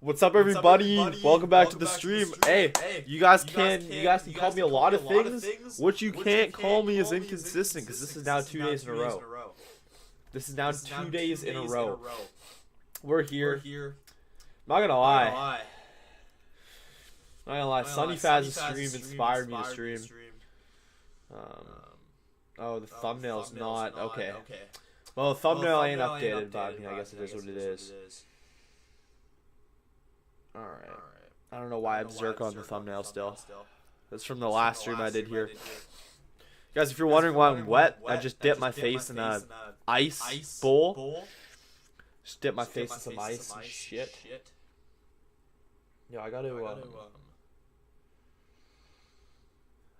What's up, everybody? Welcome back to the stream. Hey, you guys can call me a lot of things. What you can't call me is inconsistent, because this is now 2 days in a row. This is now 2 days in a row. We're here. Not gonna lie. Sunny Faz's stream inspired me to stream. Oh, the thumbnail's not okay. Well, the thumbnail ain't updated, but I guess it is what it is. Alright. I don't know why I have Zerk on the thumbnail still. That's from the last stream I did here. Guys, if you're wondering why I'm wet, I just dipped my face in a ice bowl. Just dipped my face in some ice and shit. Yo, I gotta,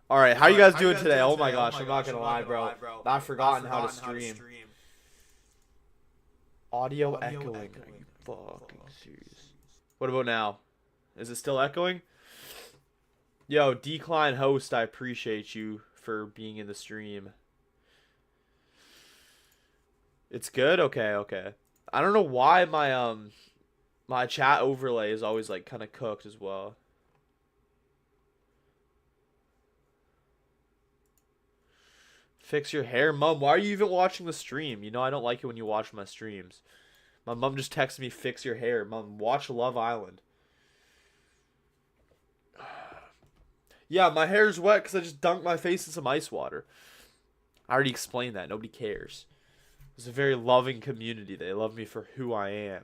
Alright, how you guys doing today? Oh my gosh, I'm not gonna lie, bro. I've forgotten how to stream. Audio echoing. Are you fucking serious? What about now? Is it still echoing? Yo, Decline Host, I appreciate you for being in the stream. It's good? Okay. I don't know why my my chat overlay is always like kind of cooked as well. Fix your hair? Mom, why are you even watching the stream? You know I don't like it when you watch my streams. My mom just texted me, fix your hair. Mom, watch Love Island. Yeah, my hair's wet because I just dunked my face in some ice water. I already explained that. Nobody cares. It's a very loving community. They love me for who I am.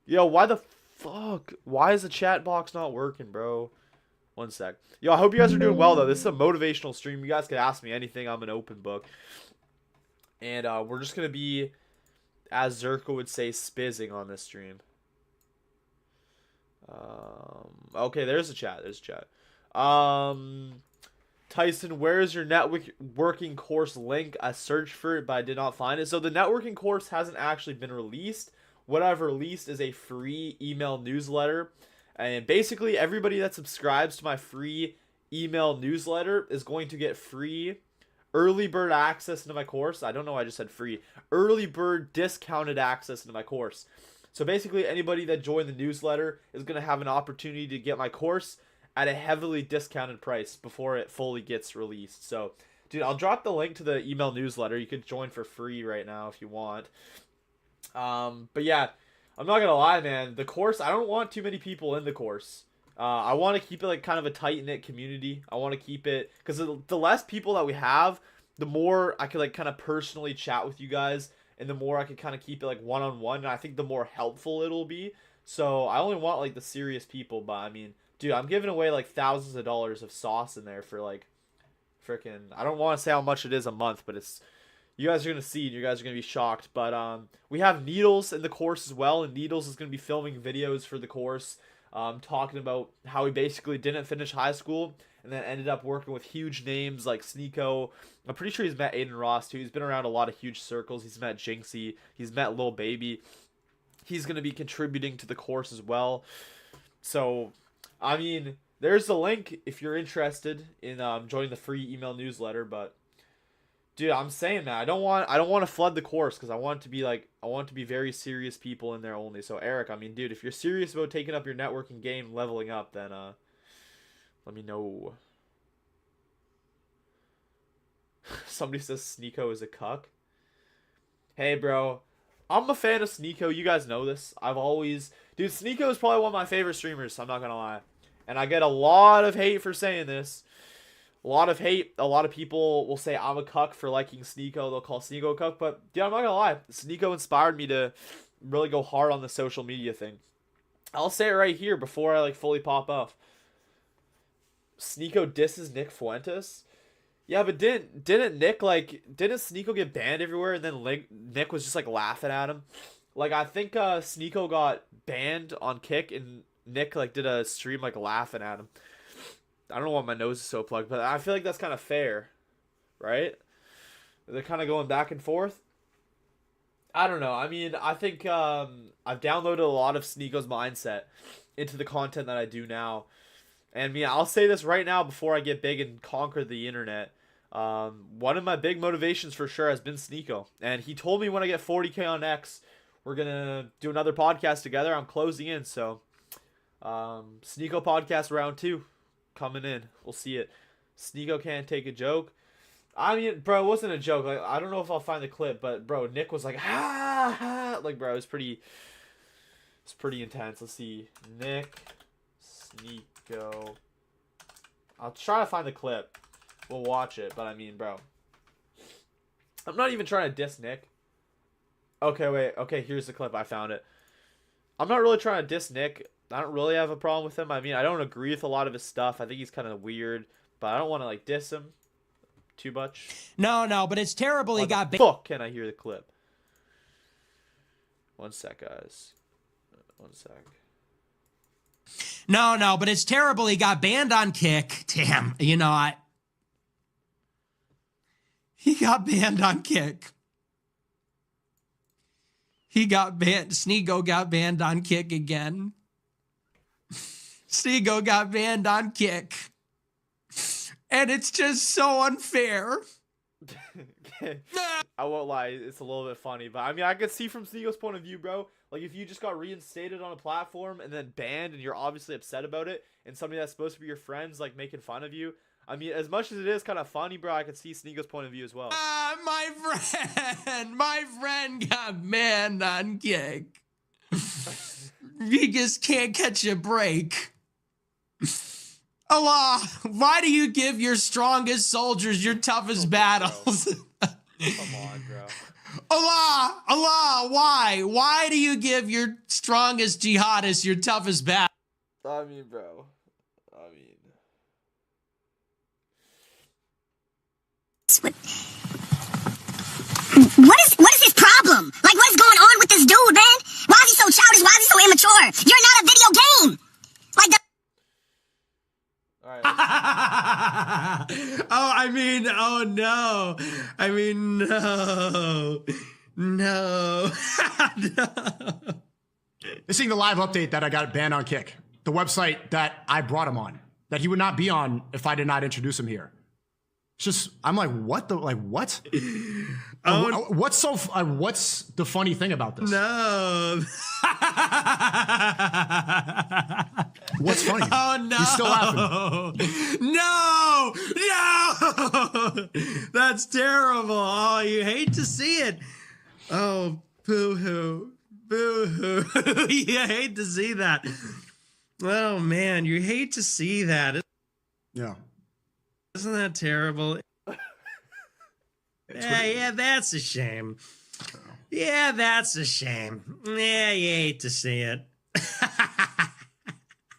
Yo, why the fuck? Why is the chat box not working, bro? One sec. Yo, I hope you guys are doing well, though. This is a motivational stream. You guys can ask me anything. I'm an open book. And we're just going to be, as Zerko would say, spizzing on this stream. Okay, there's a chat. Tyson, where is your networking course link? I searched for it, but I did not find it. So the networking course hasn't actually been released. What I've released is a free email newsletter. And basically, everybody that subscribes to my free email newsletter is going to get free early bird access into my course. I don't know why I just said free. Early bird discounted access into my course. So basically, anybody that joined the newsletter is going to have an opportunity to get my course at a heavily discounted price before it fully gets released. So, dude, I'll drop the link to the email newsletter. You could join for free right now if you want. But yeah, I'm not going to lie, man. The course, I don't want too many people in the course. I want to keep it like kind of a tight-knit community. I want to keep it, because the less people that we have, the more I could like kind of personally chat with you guys, and the more I could kind of keep it like one-on-one, and I think the more helpful it'll be. So I only want like the serious people, but I mean, dude, I'm giving away like thousands of dollars of sauce in there for like freaking, I don't want to say how much it is a month, but it's, you guys are going to see, and you guys are going to be shocked. But we have Needles in the course as well, and Needles is going to be filming videos for the course, talking about how he basically didn't finish high school and then ended up working with huge names like Sneeko. I'm pretty sure he's met Aiden Ross too. He's been around a lot of huge circles. He's met Jinxie. He's met Lil Baby. He's going to be contributing to the course as well. So, I mean, there's the link if you're interested in joining the free email newsletter. But dude, I'm saying that I don't want to flood the course, because I want it to be very serious people in there only. So Eric, I mean, dude, if you're serious about taking up your networking game, leveling up, then let me know. Somebody says Sneeko is a cuck. Hey, bro. I'm a fan of Sneeko. You guys know this. Dude, Sneeko is probably one of my favorite streamers. I'm not going to lie. And I get a lot of hate for saying this. A lot of hate. A lot of people will say I'm a cuck for liking Sneeko. They'll call Sneeko a cuck. But, dude, I'm not going to lie. Sneeko inspired me to really go hard on the social media thing. I'll say it right here before I, like, fully pop off. Sneeko disses Nick Fuentes. Yeah, but didn't Sneeko get banned everywhere, and then Nick was just like laughing at him? Like, I think Sneeko got banned on Kick, and Nick like did a stream like laughing at him. I don't know why my nose is so plugged, but I feel like that's kind of fair, right? They're kind of going back and forth. I don't know. I mean, I think I've downloaded a lot of Sneeko's mindset into the content that I do now. And yeah, I'll say this right now before I get big and conquer the internet. One of my big motivations for sure has been Sneeko. And he told me when I get 40k on X, we're gonna do another podcast together. I'm closing in, so Sneeko podcast round 2 coming in. We'll see it. Sneeko can't take a joke. I mean, bro, it wasn't a joke. Like, I don't know if I'll find the clip, but bro, Nick was like, ha ha. Like, bro, it's pretty intense. Let's see, Nick Sneeko. I'll try to find the clip. We'll watch it, but I mean, bro, I'm not even trying to diss Nick. Okay, wait. Okay, here's the clip. I found it. I'm not really trying to diss Nick. I don't really have a problem with him. I mean, I don't agree with a lot of his stuff. I think he's kind of weird, but I don't want to like diss him too much. No, but it's terrible. He got fuck. Can I hear the clip? One sec, guys. One sec. No, but it's terrible. He got banned on Kick. Damn, you know, he got banned on Kick. He got banned. Sneeko got banned on Kick again. Sneeko got banned on Kick. And it's just so unfair. I won't lie, it's a little bit funny, but I mean, I could see from Sneeko's point of view, bro. Like, if you just got reinstated on a platform and then banned and you're obviously upset about it, and somebody that's supposed to be your friend's like making fun of you, I mean, as much as it is kind of funny, bro, I could see Sneeko's point of view as well. My friend got banned on Kick. He just can't catch a break. Allah, why do you give your strongest soldiers your toughest battles? Come on, bro. Allah, why? Why do you give your strongest jihadists your toughest battle? I mean, bro. I mean. What is his problem? Like, what is going on with this dude, man? Why is he so childish? Why is he so immature? You're not a video game. Like the All right. Oh no. No. This is the live update that I got banned on Kick. The website that I brought him on. That he would not be on if I did not introduce him here. It's just, I'm like, what the, like, what? What's the funny thing about this? No. What's funny? Oh, no. He's still laughing. No. That's terrible. Oh, you hate to see it. Oh, boo-hoo. Boo-hoo. You hate to see that. Oh, man, you hate to see that. Yeah. Isn't that terrible? Yeah, that's a shame. Yeah, that's a shame. Yeah, you hate to see it.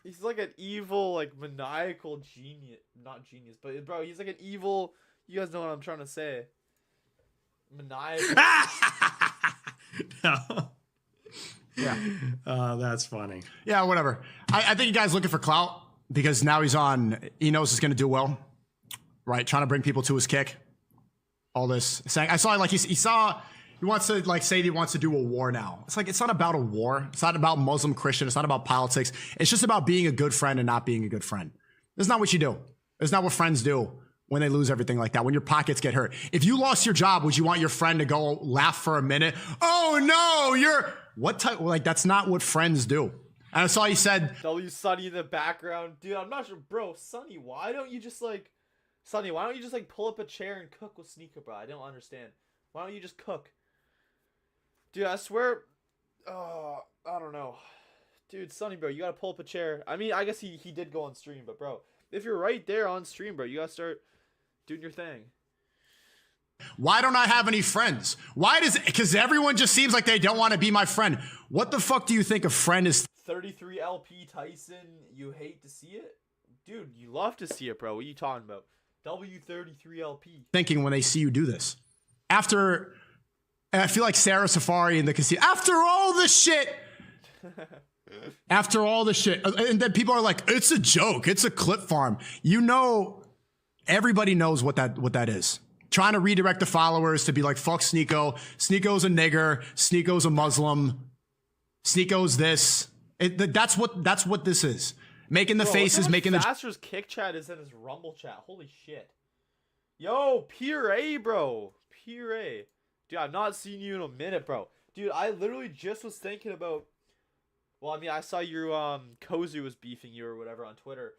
He's like an evil, like, maniacal genius. Not genius, but, bro, he's like an evil... You guys know what I'm trying to say. Maniacal. No. Yeah. Oh, that's funny. Yeah, whatever. I think you guys looking for clout because now he's on... He knows he's going to do well. Right? Trying to bring people to his Kick. All this. Saying, I saw, like, he wants to, like, say he wants to do a war now. It's like, it's not about a war. It's not about Muslim, Christian. It's not about politics. It's just about being a good friend and not being a good friend. That's not what you do. It's not what friends do when they lose everything like that, when your pockets get hurt. If you lost your job, would you want your friend to go laugh for a minute? Oh, no, what type? Like, that's not what friends do. And I saw he said... W Sunny in the background. Dude, I'm not sure. Bro, Sunny, why don't you just, like, pull up a chair and cook with Sneeko, bro? I don't understand. Why don't you just cook? Dude, I swear... I don't know. Dude, Sunny, bro, you gotta pull up a chair. I mean, I guess he did go on stream, but, bro, if you're right there on stream, bro, you gotta start doing your thing. Why don't I have any friends? Because everyone just seems like they don't want to be my friend. What the fuck do you think a friend is? 33 LP Tyson, you hate to see it? Dude, you love to see it, bro. What are you talking about? W33LP. Thinking when they see you do this. And I feel like Sarah Safari in the casino. After all the shit. And then people are like, it's a joke. It's a clip farm. You know, everybody knows what that is. Trying to redirect the followers to be like, fuck Sneeko. Sneeko's a nigger. Sneeko's a Muslim. Sneeko's this. That's what this is. Making the faces, making the... Faster's Kick chat is in his Rumble chat. Holy shit. Yo, Pure A, bro. Pure A. Dude, I've not seen you in a minute, bro. Dude, I literally just was thinking about. Well, I mean, I saw your Kozu was beefing you or whatever on Twitter.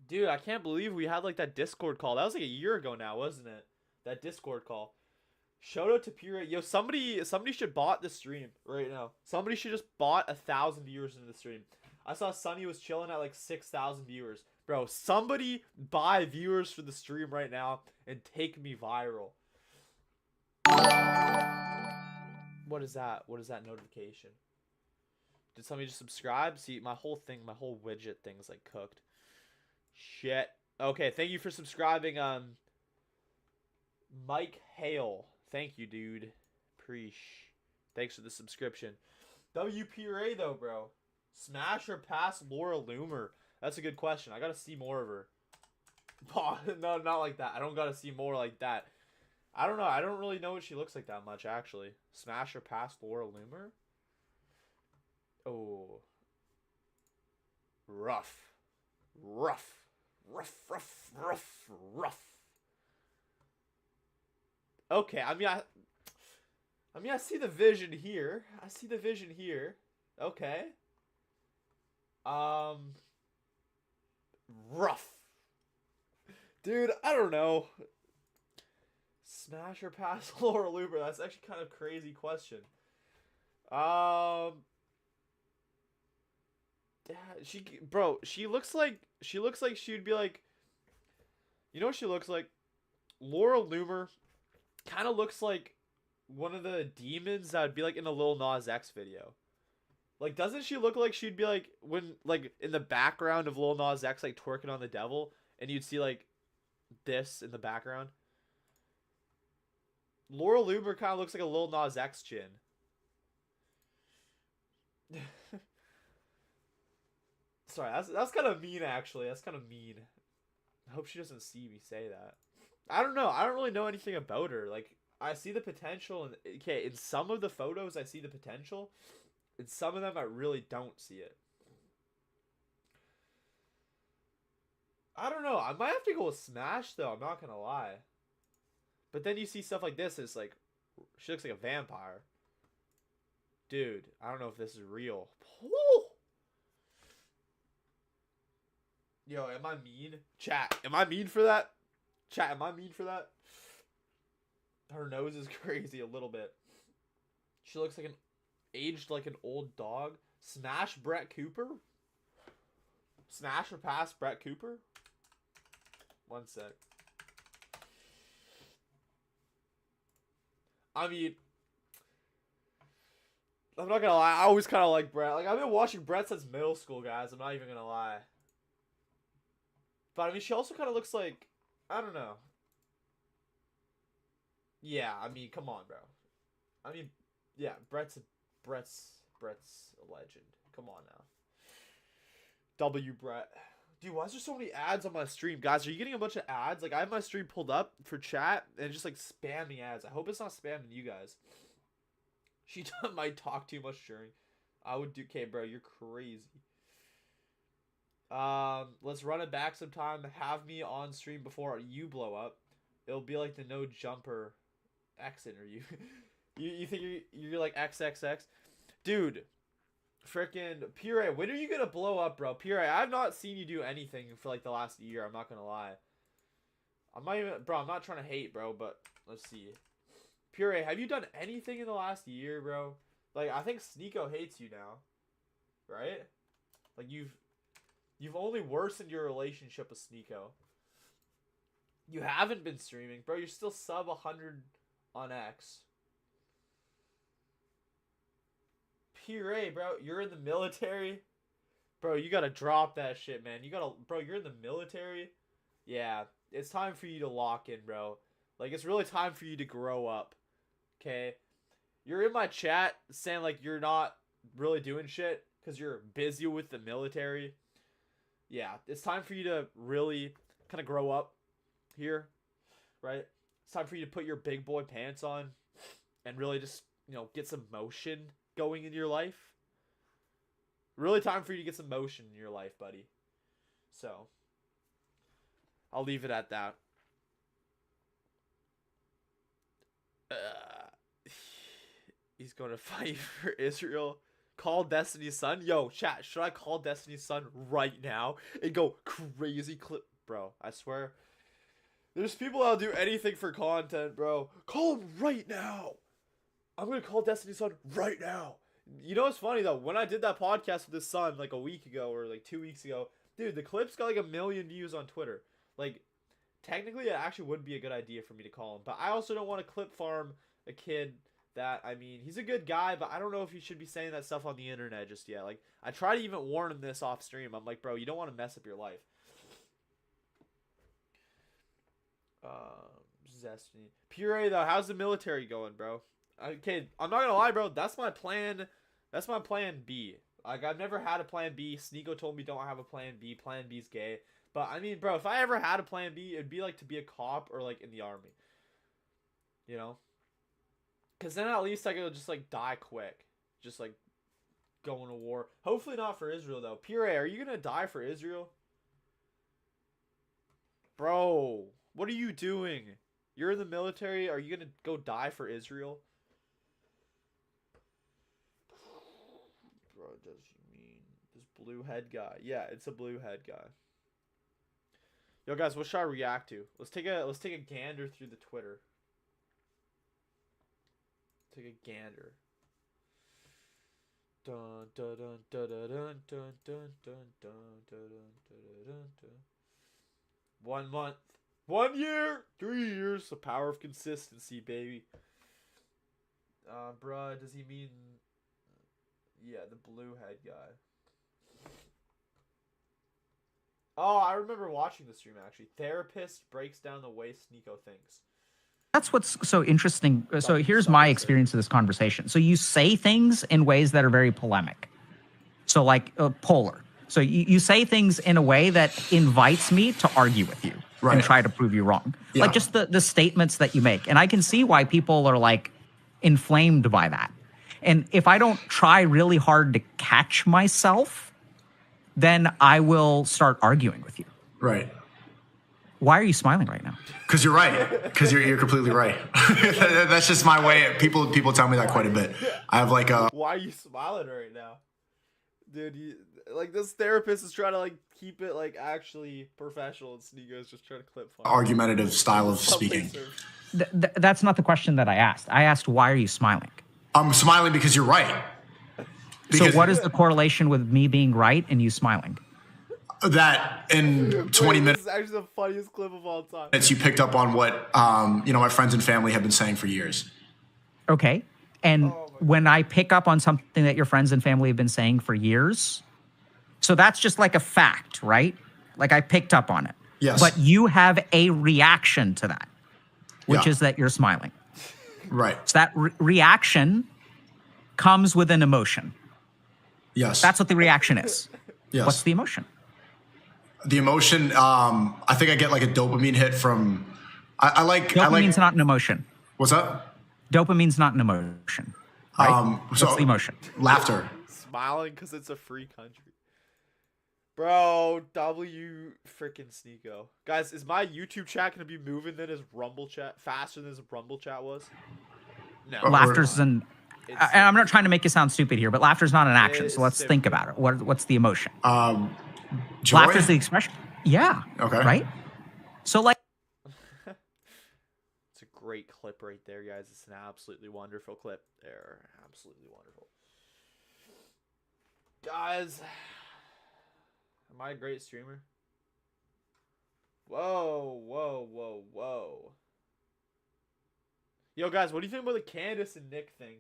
Dude, I can't believe we had like that Discord call. That was like a year ago now, wasn't it? That Discord call. Shout out to Pure. Yo, somebody should bot the stream right now. Somebody should just bot 1,000 viewers into the stream. I saw Sunny was chilling at like 6,000 viewers. Bro, somebody buy viewers for the stream right now and take me viral. What is that? What is that notification? Did somebody just subscribe? See, my whole widget thing's like cooked. Shit. Okay, thank you for subscribing, Mike Hale. Thank you, dude. Preesh. Thanks for the subscription. WPRA though, bro. Smash or pass Laura Loomer? That's a good question. I gotta see more of her. Oh, no, not like that. I don't gotta see more like that. I don't know. I don't really know what she looks like that much, actually. Smash or pass Laura Loomer? Oh. Rough. Rough. Rough, rough, rough, rough. Okay, I mean, I see the vision here. I see the vision here. Okay. Rough. Dude, I don't know. Smash or pass Laura Loomer? That's actually kind of a crazy question. Yeah, she looks like she'd be like, you know what she looks like? Laura Loomer kind of looks like one of the demons that would be like in a Lil Nas X video. Like, doesn't she look like she'd be like when like in the background of Lil Nas X like twerking on the devil, and you'd see like this in the background? Laura Loomer kind of looks like a Lil Nas X chin. Sorry, that's kind of mean, actually. That's kind of mean. I hope she doesn't see me say that. I don't know. I don't really know anything about her. Like, I see the potential. And okay, in some of the photos, I see the potential. In some of them, I really don't see it. I don't know. I might have to go with Smash, though. I'm not going to lie. But then you see stuff like this. It's like, she looks like a vampire. Dude, I don't know if this is real. Woo! Yo, am I mean? Chat, am I mean for that? Chat, am I mean for that? Her nose is crazy a little bit. She looks like aged like an old dog. Smash Brett Cooper? Smash or pass Brett Cooper? One sec. I mean, I'm not gonna lie, I always kind of like Brett. Like, I've been watching Brett since middle school, guys. I'm not even gonna lie. But, I mean, she also kind of looks like, I don't know. Yeah, I mean, come on, bro. I mean, yeah, Brett's a legend. Come on now. W Brett. Dude, why is there so many ads on my stream? Guys, are you getting a bunch of ads? Like, I have my stream pulled up for chat, and it's just, like, spamming ads. I hope it's not spamming you guys. She might talk too much during. I would do... Okay, bro, you're crazy. Let's run it back sometime. Have me on stream before you blow up. It'll be like the No Jumper X interview. you think you're like XXX? Dude, freaking Pure, when are you gonna blow up, bro? Pure, I've not seen you do anything for like the last year. I'm not gonna lie. I'm not even, bro. I'm not trying to hate, bro, but let's see. Pure, have you done anything in the last year, bro? Like, I think Sneeko hates you now, right? Like, you've only worsened your relationship with Sneeko. You haven't been streaming, bro. You're still sub 100 on X. Puree, bro. You're in the military. Bro, you gotta drop that shit, man. Bro, you're in the military. Yeah, it's time for you to lock in, bro. Like, it's really time for you to grow up. Okay? You're in my chat saying, like, you're not really doing shit because you're busy with the military. Yeah, it's time for you to really kind of grow up here, right? It's time for you to put your big boy pants on and really just, you know, get some motion going in your life. Really time for you to get some motion in your life, buddy. So, I'll leave it at that. He's going to fight for Israel. Call Destiny's Son. Yo, chat, should I call Destiny's Son right now and go crazy clip? Bro, I swear. There's people that'll do anything for content, bro. Call him right now. I'm going to call Destiny's Son right now. You know what's funny, though? When I did that podcast with his son, like, a week ago or, like, 2 weeks ago, dude, the clip's got, like, 1 million views on Twitter. Like, technically, it actually would be a good idea for me to call him. But I also don't want to clip farm a kid that, I mean, he's a good guy, but I don't know if he should be saying that stuff on the internet just yet. Like, I try to even warn him this off stream. I'm like, bro, you don't want to mess up your life. Destiny. Puree, though, how's the military going, bro? Okay, I'm not gonna lie, bro. That's my plan. That's my plan B. Like, I've never had a plan B. Sneeko told me don't have a plan B. Plan B's gay. But, I mean, bro, if I ever had a plan B, it'd be, like, to be a cop or, like, in the army. You know? Because then at least I could just, like, die quick. Just, like, going to war. Hopefully not for Israel, though. Puree, are you gonna die for Israel? Bro, what are you doing? You're in the military. Are you gonna go die for Israel? Bro, does you mean this blue head guy? Yeah, it's a blue head guy. Yo, guys, what should I react to? Let's take a gander through the Twitter. Take a gander. Dun dun dun dun dun dun dun dun dun dun dun dun dun. 1 month. 1 year. 3 years. The power of consistency, baby. Bruh, does he mean... Yeah, the blue head guy. Oh, I remember watching the stream, actually. Therapist breaks down the way Sneeko thinks. That's what's so interesting. So here's my experience of this conversation. So you say things in ways that are very polemic. So like polar. So you say things in a way that invites me to argue with you and try to prove you wrong. Yeah. Like just the statements that you make. And I can see why people are like inflamed by that. And if I don't try really hard to catch myself, then I will start arguing with you. Right. Why are you smiling right now? Because you're right. Because you're completely right. That's just my way. People tell me that quite a bit. I have like a... Why are you smiling right now? Dude, like this therapist is trying to like keep it like actually professional, and Sneeko's just trying to clip fun. Argumentative style of speaking. That's not the question that I asked. I asked, why are you smiling? I'm smiling because you're right. So what is the correlation with me being right and you smiling? That in 20 minutes, this is actually the funniest clip of all time. You picked up on what my friends and family have been saying for years. Okay. And when I pick up on something that your friends and family have been saying for years, so that's just like a fact, right? Like I picked up on it. Yes. But you have a reaction to that, which is that you're smiling. Right. So that reaction comes with an emotion. Yes. That's what the reaction is. Yes. What's the emotion? The emotion, I think I get like a dopamine hit from, Dopamine's not an emotion. What's that? Dopamine's not an emotion. Right? What's the emotion? Laughter. Smiling because it's a free country. Bro, W freaking Sneeko. Guys, is my YouTube chat going to be moving then as Rumble chat, faster than his Rumble chat was? No. Laughter's and I'm not trying to make you sound stupid here, but laughter's not an action. So let's think about it. What's the emotion? Joy? Laughter's the expression. Yeah. Okay. Right? So like... It's a great clip right there, guys. It's an absolutely wonderful clip there. Absolutely wonderful. Guys, am I a great streamer? Whoa, whoa, whoa, whoa. Yo, guys, what do you think about the Candace and Nick thing?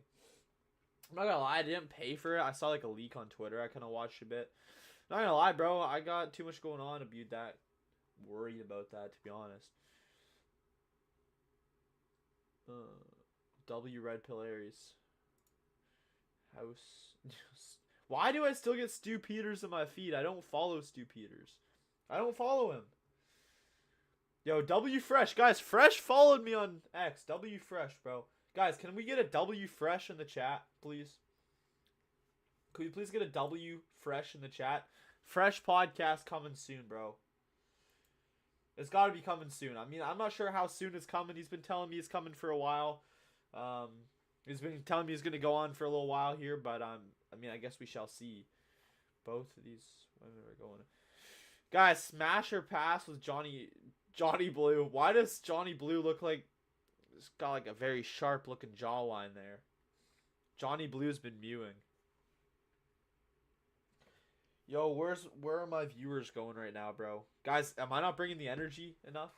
I'm not gonna lie, I didn't pay for it. I saw like a leak on Twitter. I kind of watched a bit. Not gonna lie, bro. I got too much going on to be that worried about that, to be honest. W Red Pill Aries. House. Why do I still get Stu Peters in my feed? I don't follow Stu Peters. I don't follow him. Yo, W Fresh. Guys, Fresh followed me on X. W Fresh, bro. Guys, can we get a W Fresh in the chat, please? Could we please get a W Fresh in the chat? Fresh podcast coming soon, bro. It's got to be coming soon. I mean, I'm not sure how soon it's coming. He's been telling me it's coming for a while. He's been telling me he's gonna go on for a little while here, but I mean, I guess we shall see. Both of these women are going. Guys, smash or pass with Johnny Blue. Why does Johnny Blue look like he's got like a very sharp looking jawline there? Johnny Blue's been mewing. Yo, where are my viewers going right now, bro? Guys, am I not bringing the energy enough?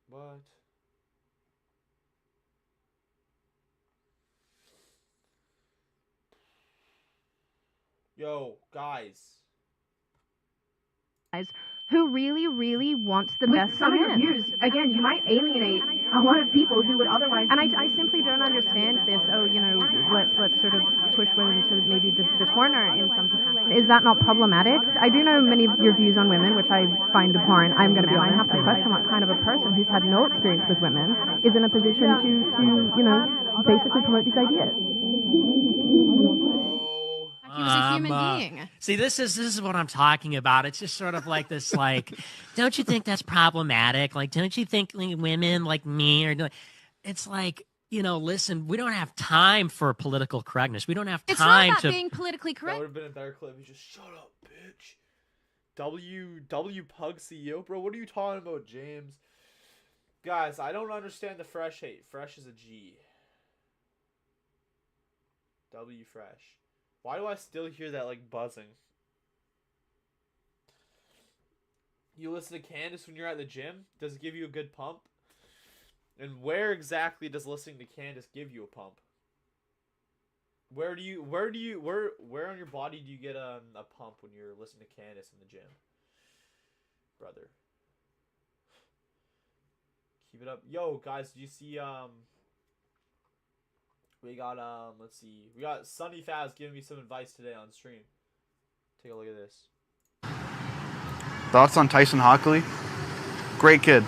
What? Yo, guys. Who really, really wants the best for him. Again, you might alienate a lot of people who would otherwise. And I simply don't understand this. Oh, you know, let's sort of push women to maybe the corner in some capacity. Is that not problematic? I do know many of your views on women, which I find abhorrent. I'm going to be honest. I have to question what kind of a person who's had no experience with women is in a position to you know, basically promote these ideas. He was a human being. See, this is what I'm talking about. It's just sort of like this, like, don't you think that's problematic? Like, don't you think like, women like me are doing? It's like, you know, listen, we don't have time for political correctness. We don't have It's time not about to being politically That correct. would have been a better clip. He just shut up, bitch. W Pug CEO, bro. What are you talking about, James? Guys, I don't understand the fresh hate. Fresh is a G. W Fresh. Why do I still hear that like buzzing? You listen to Candace when you're at the gym? Does it give you a good pump? And where exactly does listening to Candace give you a pump? Where on your body do you get a pump when you're listening to Candace in the gym? Brother. Keep it up. Yo, guys, do you see we got let's see. We got Sunny Faz giving me some advice today on stream. Take a look at this. Thoughts on Tyson Hockley? Great kid.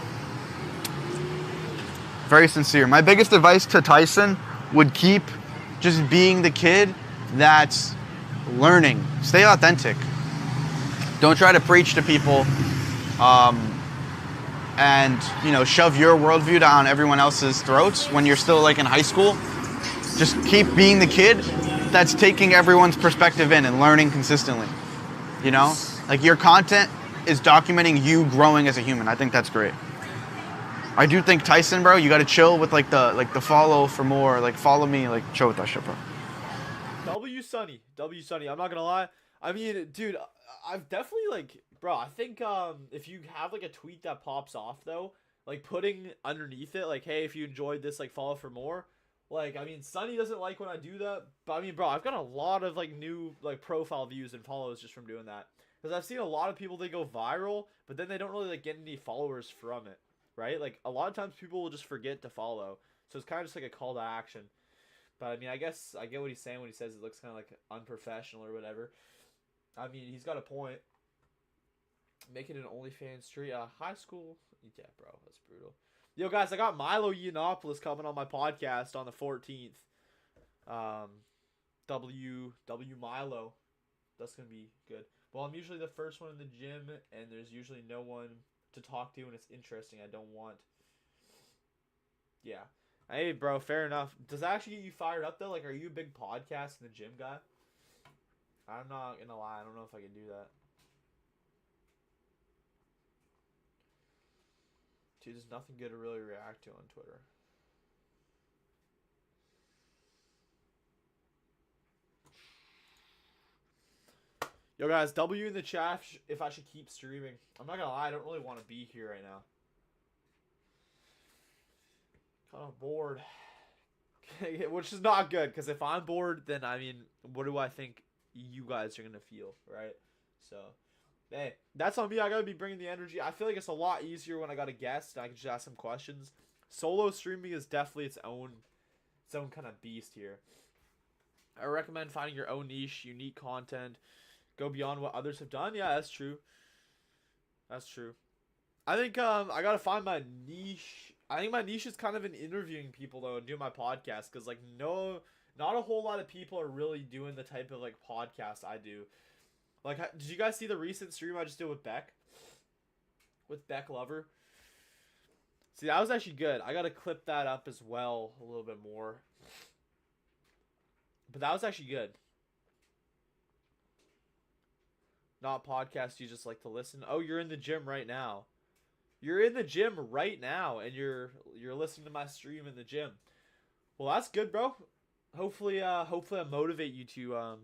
Very sincere. My biggest advice to Tyson would keep just being the kid that's learning. Stay authentic. Don't try to preach to people and, you know, shove your worldview down everyone else's throats when you're still like in high school. Just keep being the kid that's taking everyone's perspective in and learning consistently. You know? Like your content is documenting you growing as a human. I think that's great. I do think Tyson, bro, you gotta chill with like the follow for more, like follow me, like chill with that shit, bro. W Sunny. I'm not gonna lie. I mean, dude, I've definitely like, bro, I think if you have like a tweet that pops off though, like putting underneath it, like, hey, if you enjoyed this, like follow for more. Like, I mean, Sunny doesn't like when I do that, but I mean, bro, I've got a lot of like new like profile views and follows just from doing that. Because I've seen a lot of people, they go viral, but then they don't really like get any followers from it, right? Like a lot of times people will just forget to follow, so it's kind of just like a call to action. But I mean, I guess I get what he's saying when he says it looks kind of like unprofessional or whatever. I mean, he's got a point. Making an OnlyFans street, high school, yeah, bro, that's brutal. Yo, guys, I got Milo Yiannopoulos coming on my podcast on the 14th. W Milo. That's going to be good. Well, I'm usually the first one in the gym, and there's usually no one to talk to, and it's interesting. I don't want... Yeah. Hey, bro, fair enough. Does that actually get you fired up, though? Like, are you a big podcast in the gym guy? I'm not going to lie. I don't know if I can do that. Dude, there's nothing good to really react to on Twitter. Yo, guys, W in the chat if I should keep streaming. I'm not gonna lie, I don't really want to be here right now. Kind of bored. Which is not good, because if I'm bored, then, I mean, what do I think you guys are gonna feel, right? So... Hey, that's on me. I gotta be bringing the energy. I feel like it's a lot easier when I got a guest and I can just ask some questions. Solo streaming is definitely its own kind of beast here. I recommend finding your own niche, unique content, go beyond what others have done. Yeah, that's true. That's true. I think I gotta find my niche. I think my niche is kind of in interviewing people though and doing my podcast, because like not a whole lot of people are really doing the type of like podcast I do. Like, did you guys see the recent stream I just did with Beck? With Beck Lover? See, that was actually good. I gotta clip that up as well a little bit more. But that was actually good. Not podcast you just like to listen. Oh, you're in the gym right now. You're in the gym right now, and you're listening to my stream in the gym. Well, that's good, bro. Hopefully I motivate you to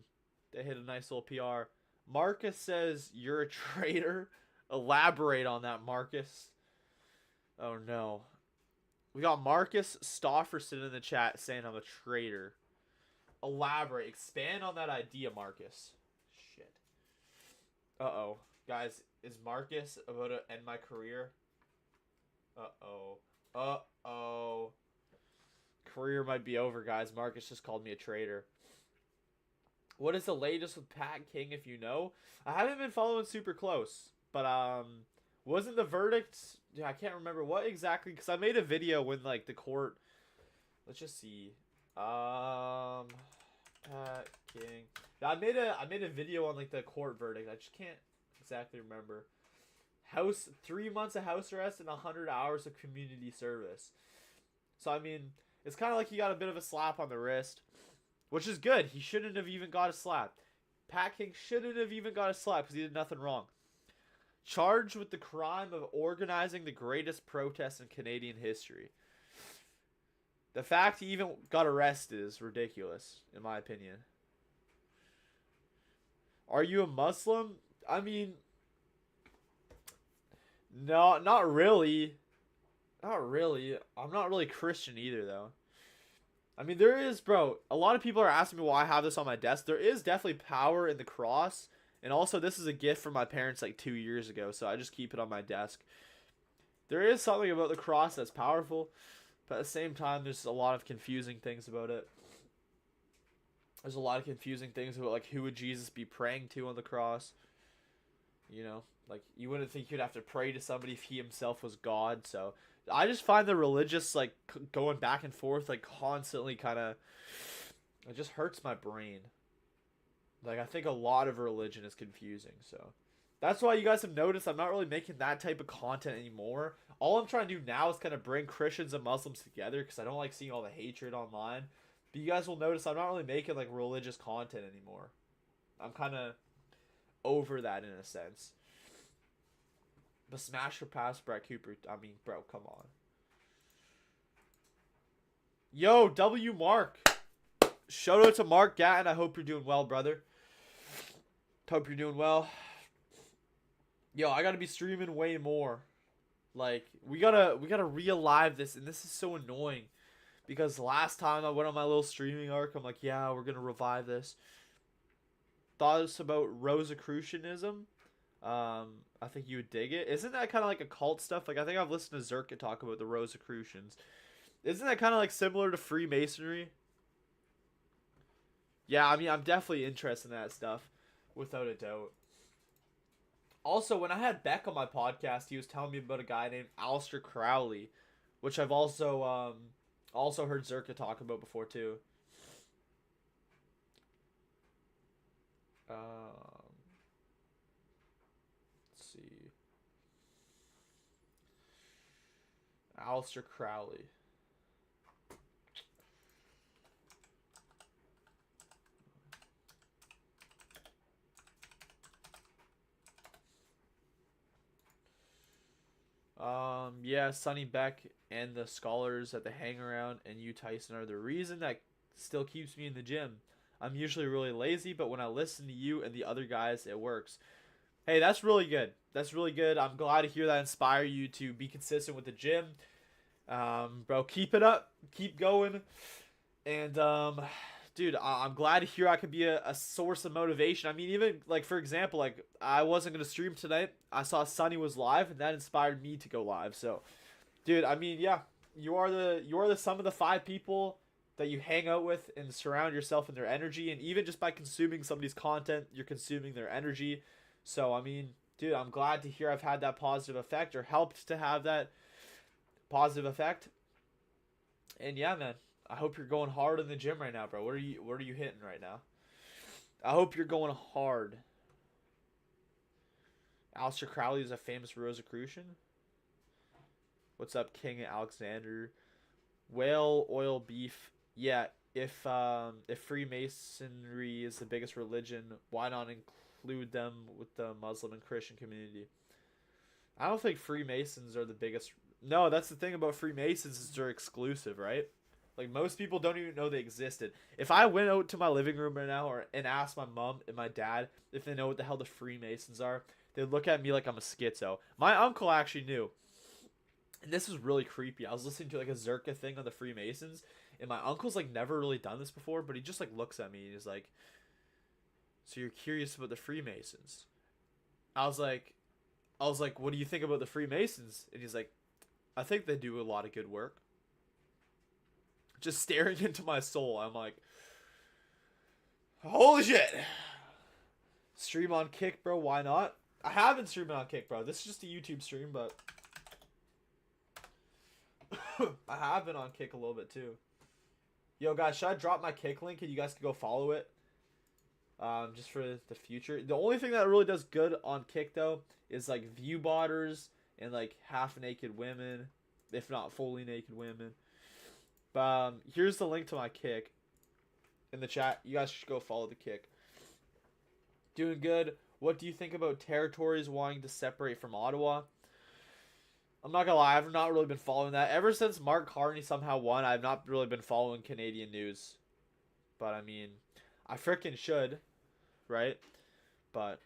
hit a nice little PR. Marcus says you're a traitor. Elaborate on that, Marcus. Oh no. We got Marcus Stofferson in the chat saying I'm a traitor. Elaborate. Expand on that idea, Marcus. Shit. Uh-oh. Guys, is Marcus about to end my career? Uh-oh. Uh-oh. Career might be over, guys. Marcus just called me a traitor. What is the latest with Pat King, if you know? I haven't been following super close. But, wasn't the verdict... Yeah, I can't remember what exactly... Because I made a video when, like, the court... Let's just see. Pat King... Yeah, I made a video on, like, the court verdict. I just can't exactly remember. 3 months of house arrest and 100 hours of community service. So, I mean, it's kind of like he got a bit of a slap on the wrist. Which is good. He shouldn't have even got a slap. Pat King shouldn't have even got a slap because he did nothing wrong. Charged with the crime of organizing the greatest protest in Canadian history. The fact he even got arrested is ridiculous, in my opinion. Are you a Muslim? I mean... No, not really. Not really. I'm not really Christian either, though. I mean, there is, bro, a lot of people are asking me why I have this on my desk. There is definitely power in the cross. And also, this is a gift from my parents like 2 years ago, so I just keep it on my desk. There is something about the cross that's powerful, but at the same time, there's a lot of confusing things about it. There's a lot of confusing things about, like, who would Jesus be praying to on the cross? You know, like, you wouldn't think you'd have to pray to somebody if he himself was God, so... I just find the religious, like, going back and forth, like, constantly kind of... It just hurts my brain. Like, I think a lot of religion is confusing, so... That's why you guys have noticed I'm not really making that type of content anymore. All I'm trying to do now is kind of bring Christians and Muslims together, because I don't like seeing all the hatred online. But you guys will notice I'm not really making, like, religious content anymore. I'm kind of over that in a sense. But smash or pass Brett Cooper. I mean, bro, come on. Yo, W Mark. Shout out to Mark Gatton. I hope you're doing well, brother. Hope you're doing well. Yo, I gotta be streaming way more. Like, we gotta re-alive this, and this is so annoying. Because last time I went on my little streaming arc, I'm like, yeah, we're gonna revive this. Thoughts about Rosicrucianism? I think you would dig it. Isn't that kind of like occult stuff? Like, I think I've listened to Zerka talk about the Rosicrucians. Isn't that kind of like similar to Freemasonry? Yeah, I mean, I'm definitely interested in that stuff, without a doubt. Also, when I had Beck on my podcast, he was telling me about a guy named Alistister Crowley, which I've also heard Zerka talk about before too. Let's see. Alistister Crowley. Yeah, Sonny Beck and the scholars at the Hangaround and you, Tyson, are the reason that still keeps me in the gym. I'm usually really lazy, but when I listen to you and the other guys, it works. Hey, that's really good. That's really good. I'm glad to hear that inspire you to be consistent with the gym. Bro, keep it up. Keep going. And, dude, I'm glad to hear I could be a source of motivation. I mean, even, like, for example, like, I wasn't going to stream tonight. I saw Sunny was live, and that inspired me to go live. So, dude, I mean, yeah, you are the sum of the 5 people that you hang out with and surround yourself in their energy. And even just by consuming somebody's content, you're consuming their energy. So, I mean, dude, I'm glad to hear I've had that positive effect or helped to have that positive effect. And yeah, man, I hope you're going hard in the gym right now, bro. What are you hitting right now? I hope you're going hard. Alistair Crowley is a famous Rosicrucian. What's up, King Alexander? Whale oil beef. Yeah, if Freemasonry is the biggest religion, why not include them with the Muslim and Christian community? I don't think Freemasons are the biggest. No, that's the thing about Freemasons is they're exclusive, right? Like, most people don't even know they existed. If I went out to my living room right now and asked my mom and my dad if they know what the hell the Freemasons are, they'd look at me like I'm a schizo. My uncle actually knew. And this was really creepy. I was listening to like a Zerka thing on the Freemasons, and my uncle's like never really done this before, but he just like looks at me and he's like, "So you're curious about the Freemasons?" I was like, "What do you think about the Freemasons?" And he's like, "I think they do a lot of good work." Just staring into my soul. I'm like, holy shit. Stream on Kick, bro. Why not? I have been streaming on Kick, bro. This is just a YouTube stream, but I have been on Kick a little bit too. Yo, guys, should I drop my Kick link and you guys can go follow it? Just for the future. The only thing that really does good on Kick, though, is like view botters and like half-naked women, if not fully naked women. But here's the link to my Kick in the chat. You guys should go follow the Kick. Doing good. What do you think about territories wanting to separate from Ottawa? I'm not gonna lie, I've not really been following that. Ever since Mark Carney somehow won, I've not really been following Canadian news. But I mean, I frickin' should, right? But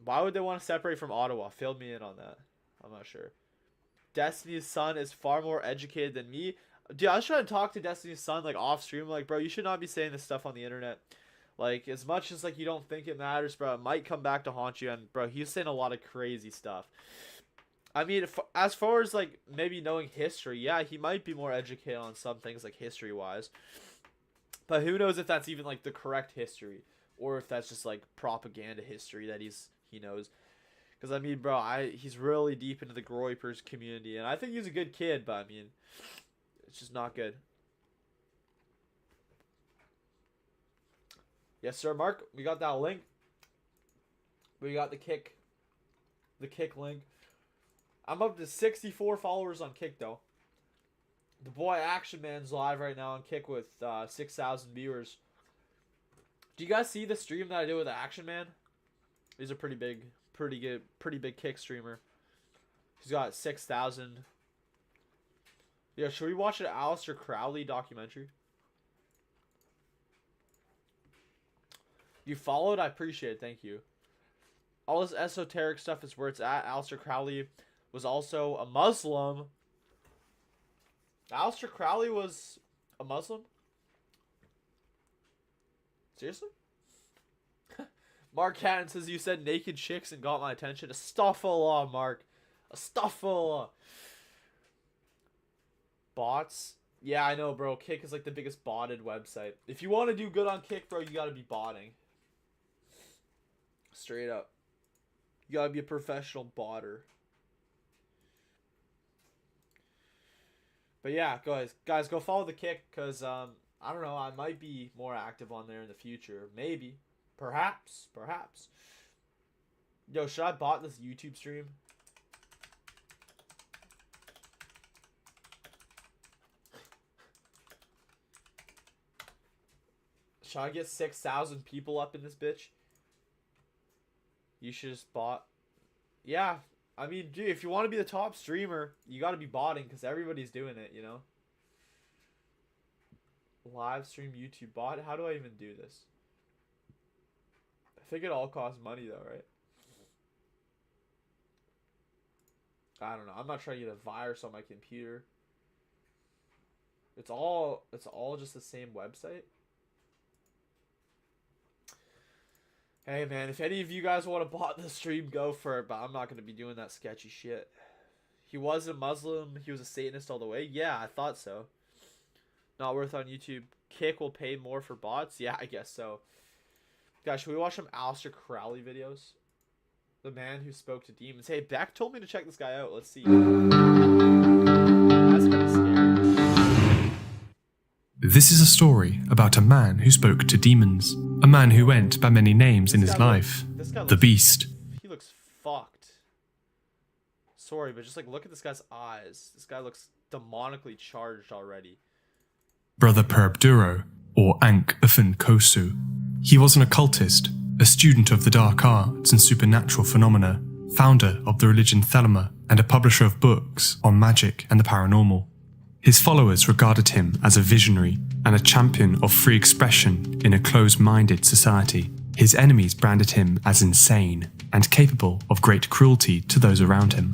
why would they want to separate from Ottawa? Fill me in on that. I'm not sure. Destiny's son is far more educated than me. Dude, I was trying to talk to Destiny's son like off stream, like, bro, you should not be saying this stuff on the internet. Like, as much as like you don't think it matters, bro, it might come back to haunt you. And bro, he's saying a lot of crazy stuff. I mean, as far as like maybe knowing history, yeah, he might be more educated on some things like history wise. But who knows if that's even like the correct history, or if that's just like propaganda history that he knows. Because I mean, bro, he's really deep into the Groypers community, and I think he's a good kid, but I mean, it's just not good. Yes, sir, Mark. We got that link. We got the Kick link. I'm up to 64 followers on Kick, though. The boy Action Man's live right now on Kick with 6,000 viewers. Do you guys see the stream that I did with Action Man? He's a pretty big Kick streamer. He's got 6,000. Yeah, should we watch an Alistister Crowley documentary? You followed? I appreciate it. Thank you. All this esoteric stuff is where it's at. Alistister Crowley was also a Muslim. Alistister Crowley was a Muslim? Seriously? Mark Cannon says you said naked chicks and got my attention. Astaghfirullah, Mark. Astaghfirullah. Bots? Yeah, I know, bro. Kick is like the biggest botted website. If you want to do good on Kick, bro, you gotta be botting. Straight up. You gotta be a professional botter. But yeah, guys, go follow the Kick, because, I don't know, I might be more active on there in the future. Maybe. Perhaps. Yo, should I bot this YouTube stream? Should I get 6,000 people up in this bitch? You should just bot. Yeah, I mean, dude, if you want to be the top streamer, you got to be botting, because everybody's doing it, you know? Live stream YouTube bot? How do I even do this? I think it all costs money, though, right? I don't know. I'm not trying to get a virus on my computer. It's all just the same website. Hey, man, if any of you guys want to bot the stream, go for it, but I'm not going to be doing that sketchy shit. He was a Muslim. He was a Satanist all the way. Yeah, I thought so. Not worth on YouTube. Kick will pay more for bots? Yeah, I guess so. Guys, should we watch some Alistister Crowley videos? The man who spoke to demons. Hey, Beck told me to check this guy out. Let's see. That's kind of scary. This is a story about a man who spoke to demons. A man who went by many names in his life. The Beast. He looks fucked. Sorry, but just like look at this guy's eyes. This guy looks demonically charged already. Brother Perbduro, or Ankh Ufin Kosu. He was an occultist, a student of the dark arts and supernatural phenomena, founder of the religion Thelema, and a publisher of books on magic and the paranormal. His followers regarded him as a visionary and a champion of free expression in a closed-minded society. His enemies branded him as insane and capable of great cruelty to those around him.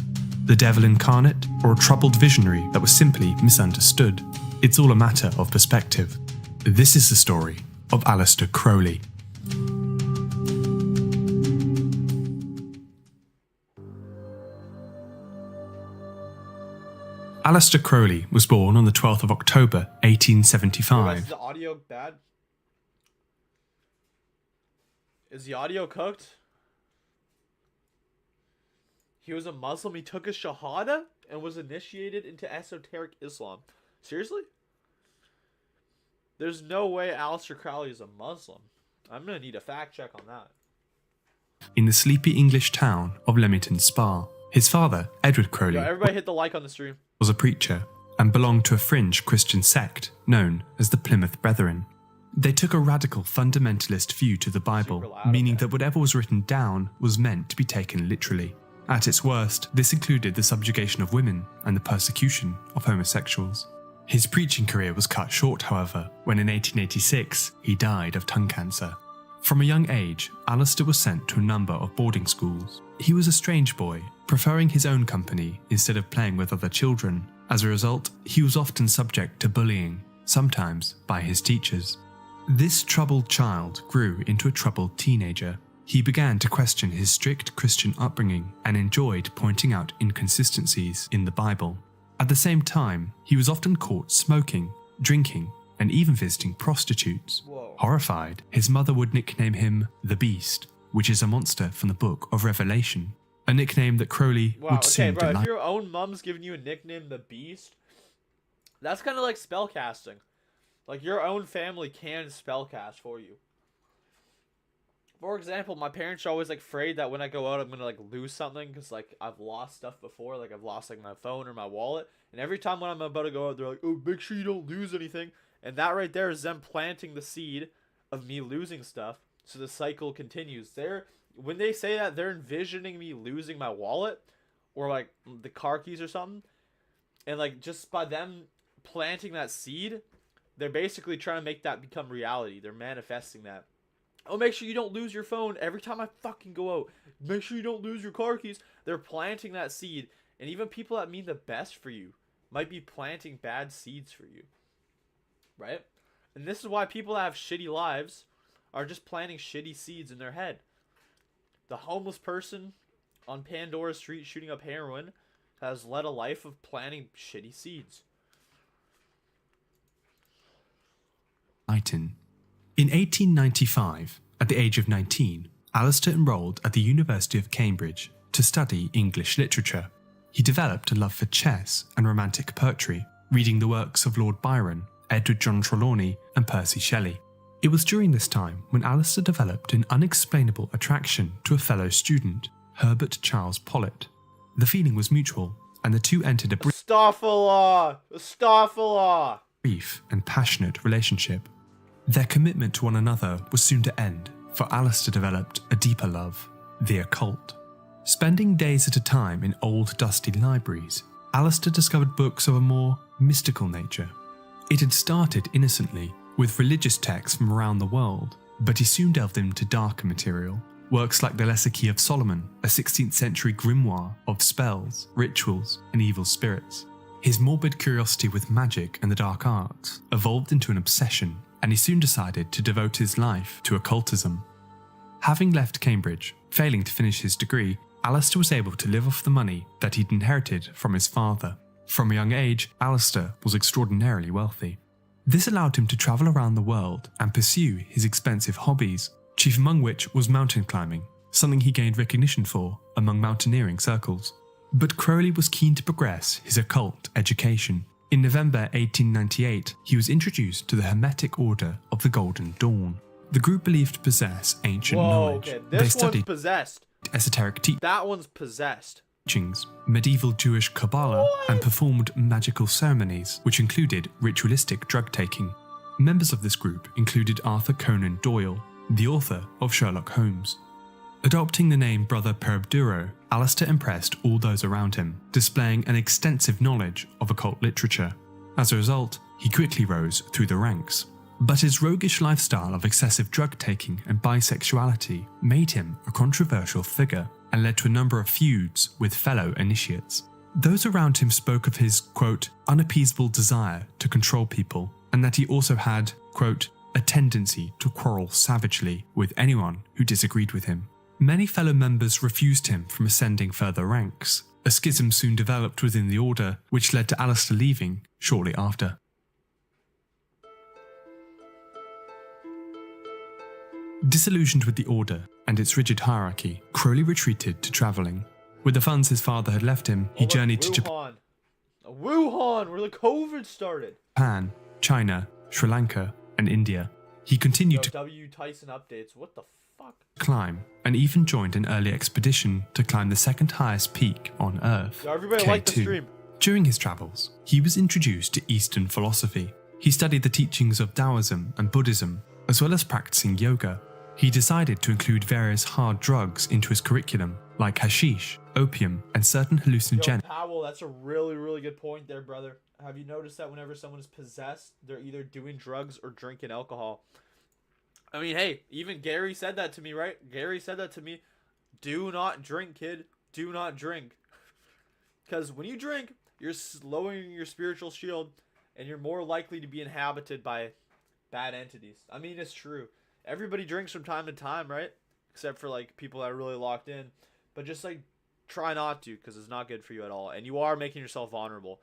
The devil incarnate, or a troubled visionary that was simply misunderstood. It's all a matter of perspective. This is the story of Alistister Crowley. Alistister Crowley was born on the 12th of October, 1875. Is the audio bad? Is the audio cooked? He was a Muslim. He took a Shahada and was initiated into esoteric Islam. Seriously? There's no way Alistister Crowley is a Muslim. I'm going to need a fact check on that. In the sleepy English town of Leamington Spa. His father, Edward Crowley, Everybody hit the like on the stream. Was a preacher and belonged to a fringe Christian sect known as the Plymouth Brethren. They took a radical fundamentalist view to the Bible, meaning that whatever was written down was meant to be taken literally. At its worst, this included the subjugation of women and the persecution of homosexuals. His preaching career was cut short, however, when in 1886 he died of tongue cancer. From a young age, Alistair was sent to a number of boarding schools. He was a strange boy, preferring his own company instead of playing with other children. As a result, he was often subject to bullying, sometimes by his teachers. This troubled child grew into a troubled teenager. He began to question his strict Christian upbringing and enjoyed pointing out inconsistencies in the Bible. At the same time, he was often caught smoking, drinking, and even visiting prostitutes. Whoa. Horrified, his mother would nickname him the Beast, which is a monster from the Book of Revelation, a nickname that Crowley would soon bro, deny. if your own mom's giving you a nickname, the Beast, that's kind of like spellcasting. Like, your own family can spellcast for you. For example, my parents are always like afraid that when I go out, I'm gonna like lose something because like I've lost stuff before, like I've lost like my phone or my wallet. And every time when I'm about to go out, they're like, "Oh, make sure you don't lose anything." And that right there is them planting the seed of me losing stuff, so the cycle continues. When they say that, they're envisioning me losing my wallet or like the car keys or something, and like just by them planting that seed, they're basically trying to make that become reality. They're manifesting that. Oh, make sure you don't lose your phone every time I fucking go out. Make sure you don't lose your car keys. They're planting that seed. And even people that mean the best for you might be planting bad seeds for you. Right? And this is why people that have shitty lives are just planting shitty seeds in their head. The homeless person on Pandora Street shooting up heroin has led a life of planting shitty seeds. In 1895, at the age of 19, Alistair enrolled at the University of Cambridge to study English literature. He developed a love for chess and romantic poetry, reading the works of Lord Byron, Edward John Trelawney, and Percy Shelley. It was during this time when Alistair developed an unexplainable attraction to a fellow student, Herbert Charles Pollitt. The feeling was mutual, and the two entered a brief and passionate relationship. Their commitment to one another was soon to end, for Alistair developed a deeper love, the occult. Spending days at a time in old dusty libraries, Alistair discovered books of a more mystical nature. It had started innocently, with religious texts from around the world, but he soon delved into darker material, works like the Lesser Key of Solomon, a 16th century grimoire of spells, rituals, and evil spirits. His morbid curiosity with magic and the dark arts evolved into an obsession, and he soon decided to devote his life to occultism. Having left Cambridge, failing to finish his degree, Alistair was able to live off the money that he'd inherited from his father. From a young age, Alistair was extraordinarily wealthy. This allowed him to travel around the world and pursue his expensive hobbies, chief among which was mountain climbing, something he gained recognition for among mountaineering circles. But Crowley was keen to progress his occult education. In November 1898, he was introduced to the Hermetic Order of the Golden Dawn. The group believed to possess ancient knowledge. Okay. This one's possessed. Esoteric That one's possessed. teachings, medieval Jewish Kabbalah, and performed magical ceremonies, which included ritualistic drug taking. Members of this group included Arthur Conan Doyle, the author of Sherlock Holmes. Adopting the name Brother Perabduro, Alistair impressed all those around him, displaying an extensive knowledge of occult literature. As a result, he quickly rose through the ranks. But his roguish lifestyle of excessive drug taking and bisexuality made him a controversial figure and led to a number of feuds with fellow initiates. Those around him spoke of his, quote, unappeasable desire to control people, and that he also had, quote, a tendency to quarrel savagely with anyone who disagreed with him. Many fellow members refused him from ascending further ranks. A schism soon developed within the order, which led to Alistair leaving shortly after. Disillusioned with the order and its rigid hierarchy, Crowley retreated to travelling. With the funds his father had left him, he journeyed to Wuhan, where the COVID started. Japan, China, Sri Lanka, and India. He continued to W Tyson updates. What the fuck? Climb, and even joined an early expedition to climb the second highest peak on Earth, Yo, everybody K2. like the stream. During his travels, he was introduced to Eastern philosophy. He studied the teachings of Taoism and Buddhism, as well as practicing yoga. He decided to include various hard drugs into his curriculum, like hashish, opium, and certain hallucinogenics. Yo, Powell, that's a really, really good point there, brother. Have you noticed that whenever someone is possessed, they're either doing drugs or drinking alcohol? I mean, hey, even Gary said that to me, right? Gary said that to me. Do not drink, kid. Do not drink. Because when you drink, you're lowering your spiritual shield, and you're more likely to be inhabited by bad entities. I mean, it's true. Everybody drinks from time to time, right? Except for, like, people that are really locked in. But just, like, try not to, because it's not good for you at all. And you are making yourself vulnerable.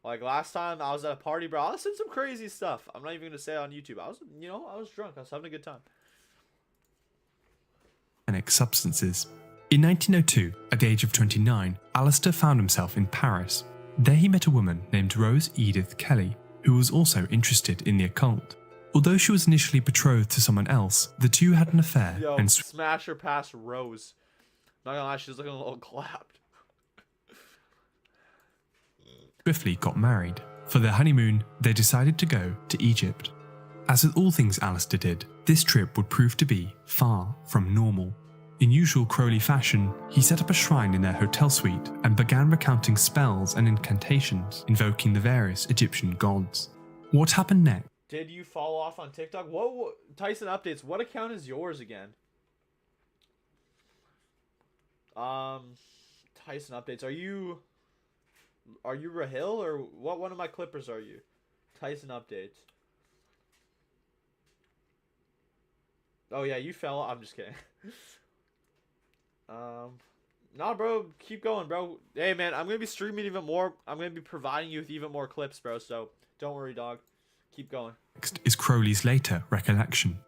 Like, last time I was at a party, bro, I was saying some crazy stuff. I'm not even going to say it on YouTube. I was drunk. I was having a good time. Substances. In 1902, at the age of 29, Alistair found himself in Paris. There he met a woman named Rose Edith Kelly, who was also interested in the occult. Although she was initially betrothed to someone else, the two had an affair and smash her past Rose. Not gonna lie, she's looking a little clapped. Swiftly got married. For their honeymoon, they decided to go to Egypt. As with all things Alistair did, this trip would prove to be far from normal. In usual Crowley fashion, he set up a shrine in their hotel suite and began recounting spells and incantations, invoking the various Egyptian gods. What happened next? Did you fall off on TikTok? What Tyson updates? What account is yours again? Tyson updates. Are you Rahil or what? One of my clippers are you? Tyson updates. Oh yeah, you fell. I'm just kidding. Nah, bro, keep going, bro. Hey man, I'm gonna be streaming even more. I'm gonna be providing you with even more clips, bro. So don't worry, dog. Keep going. Next is Crowley's later recollection.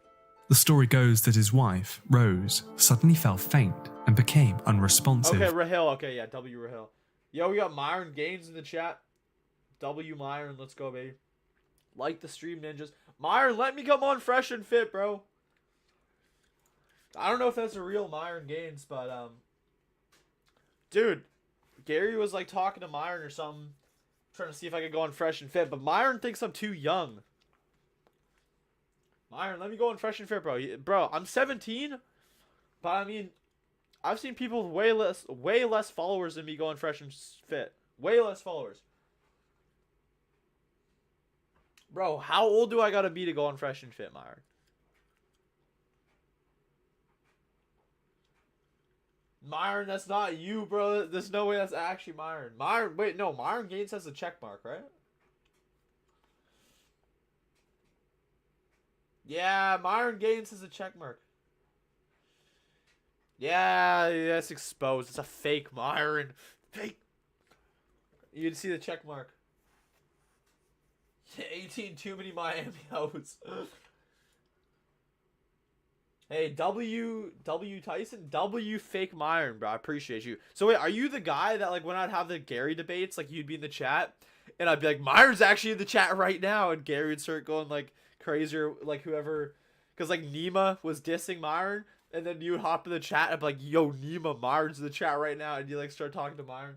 The story goes that his wife, Rose, suddenly fell faint and became unresponsive. Okay, Rahil. Okay, yeah, W Rahil. Yo, we got Myron Gaines in the chat. W Myron, let's go, baby. Like the stream, ninjas. Myron, let me come on fresh and fit, bro. I don't know if that's a real Myron Gaines, but, dude, Gary was, like, talking to Myron or something, trying to see if I could go on fresh and fit, but Myron thinks I'm too young. Myron, let me go on fresh and fit, bro. Bro, I'm 17, but, I mean, I've seen people with way less followers than me go on fresh and fit. Way less followers. Bro, how old do I gotta be to go on fresh and fit, Myron? Myron, that's not you, bro. There's no way that's actually Myron. Myron, wait, no, Myron Gaines has a check mark, right? Yeah, Myron Gaines has a check mark. Yeah, that's exposed. It's a fake Myron. Fake. You can see the check mark. 18 too many Miami hoes. Hey, W Tyson, W fake Myron, bro. I appreciate you. So wait, are you the guy that, like, when I'd have the Gary debates, like, you'd be in the chat and I'd be like, Myron's actually in the chat right now, and Gary would start going like crazier, like whoever, because like Nima was dissing Myron, And then you would hop in the chat and be like, yo, Nima, Myron's in the chat right now. And you like start talking to Myron.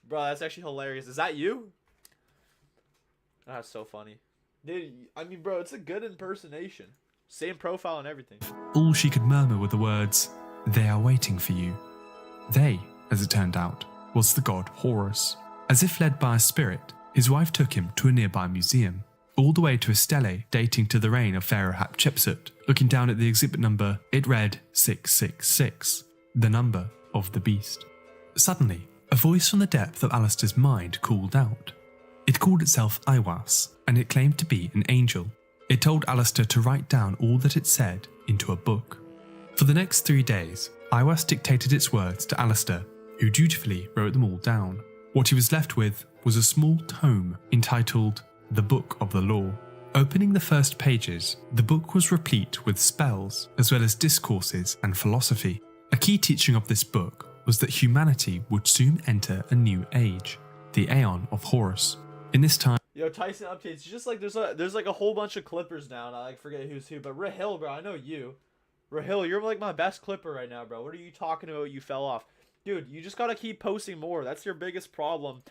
Bro, that's actually hilarious. Is that you? That's so funny. Dude, I mean, bro, it's a good impersonation. Same profile and everything. All she could murmur were the words, "They are waiting for you." They, as it turned out, was the god Horus. As if led by a spirit, his wife took him to a nearby museum, all the way to a stele dating to the reign of Pharaoh Hatshepsut. Looking down at the exhibit number, it read 666, the number of the beast. Suddenly, a voice from the depth of Alistair's mind called out. It called itself Aiwas, and it claimed to be an angel. It told Alistair to write down all that it said into a book. For the next 3 days, Aiwas dictated its words to Alistair, who dutifully wrote them all down. What he was left with was a small tome entitled The Book of the Law. Opening the first pages, the book was replete with spells, as well as discourses and philosophy. A key teaching of this book was that humanity would soon enter a new age, the Aeon of Horus. In this time, Yo, Tyson updates. Just like there's like a whole bunch of clippers now, and I like forget who's who. But Rahil, bro, I know you. Rahil, you're like my best clipper right now, bro. What are you talking about? You fell off, dude. You just gotta keep posting more. That's your biggest problem,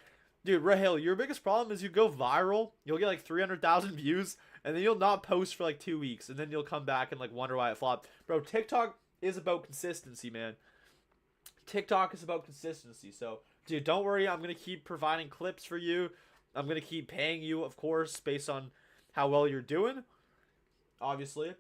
dude. Rahil, your biggest problem is you go viral. You'll get like 300,000 views, and then you'll not post for like 2 weeks, and then you'll come back and like wonder why it flopped, bro. TikTok is about consistency, man. TikTok is about consistency. So, dude, don't worry. I'm gonna keep providing clips for you. I'm going to keep paying you, of course, based on how well you're doing, obviously.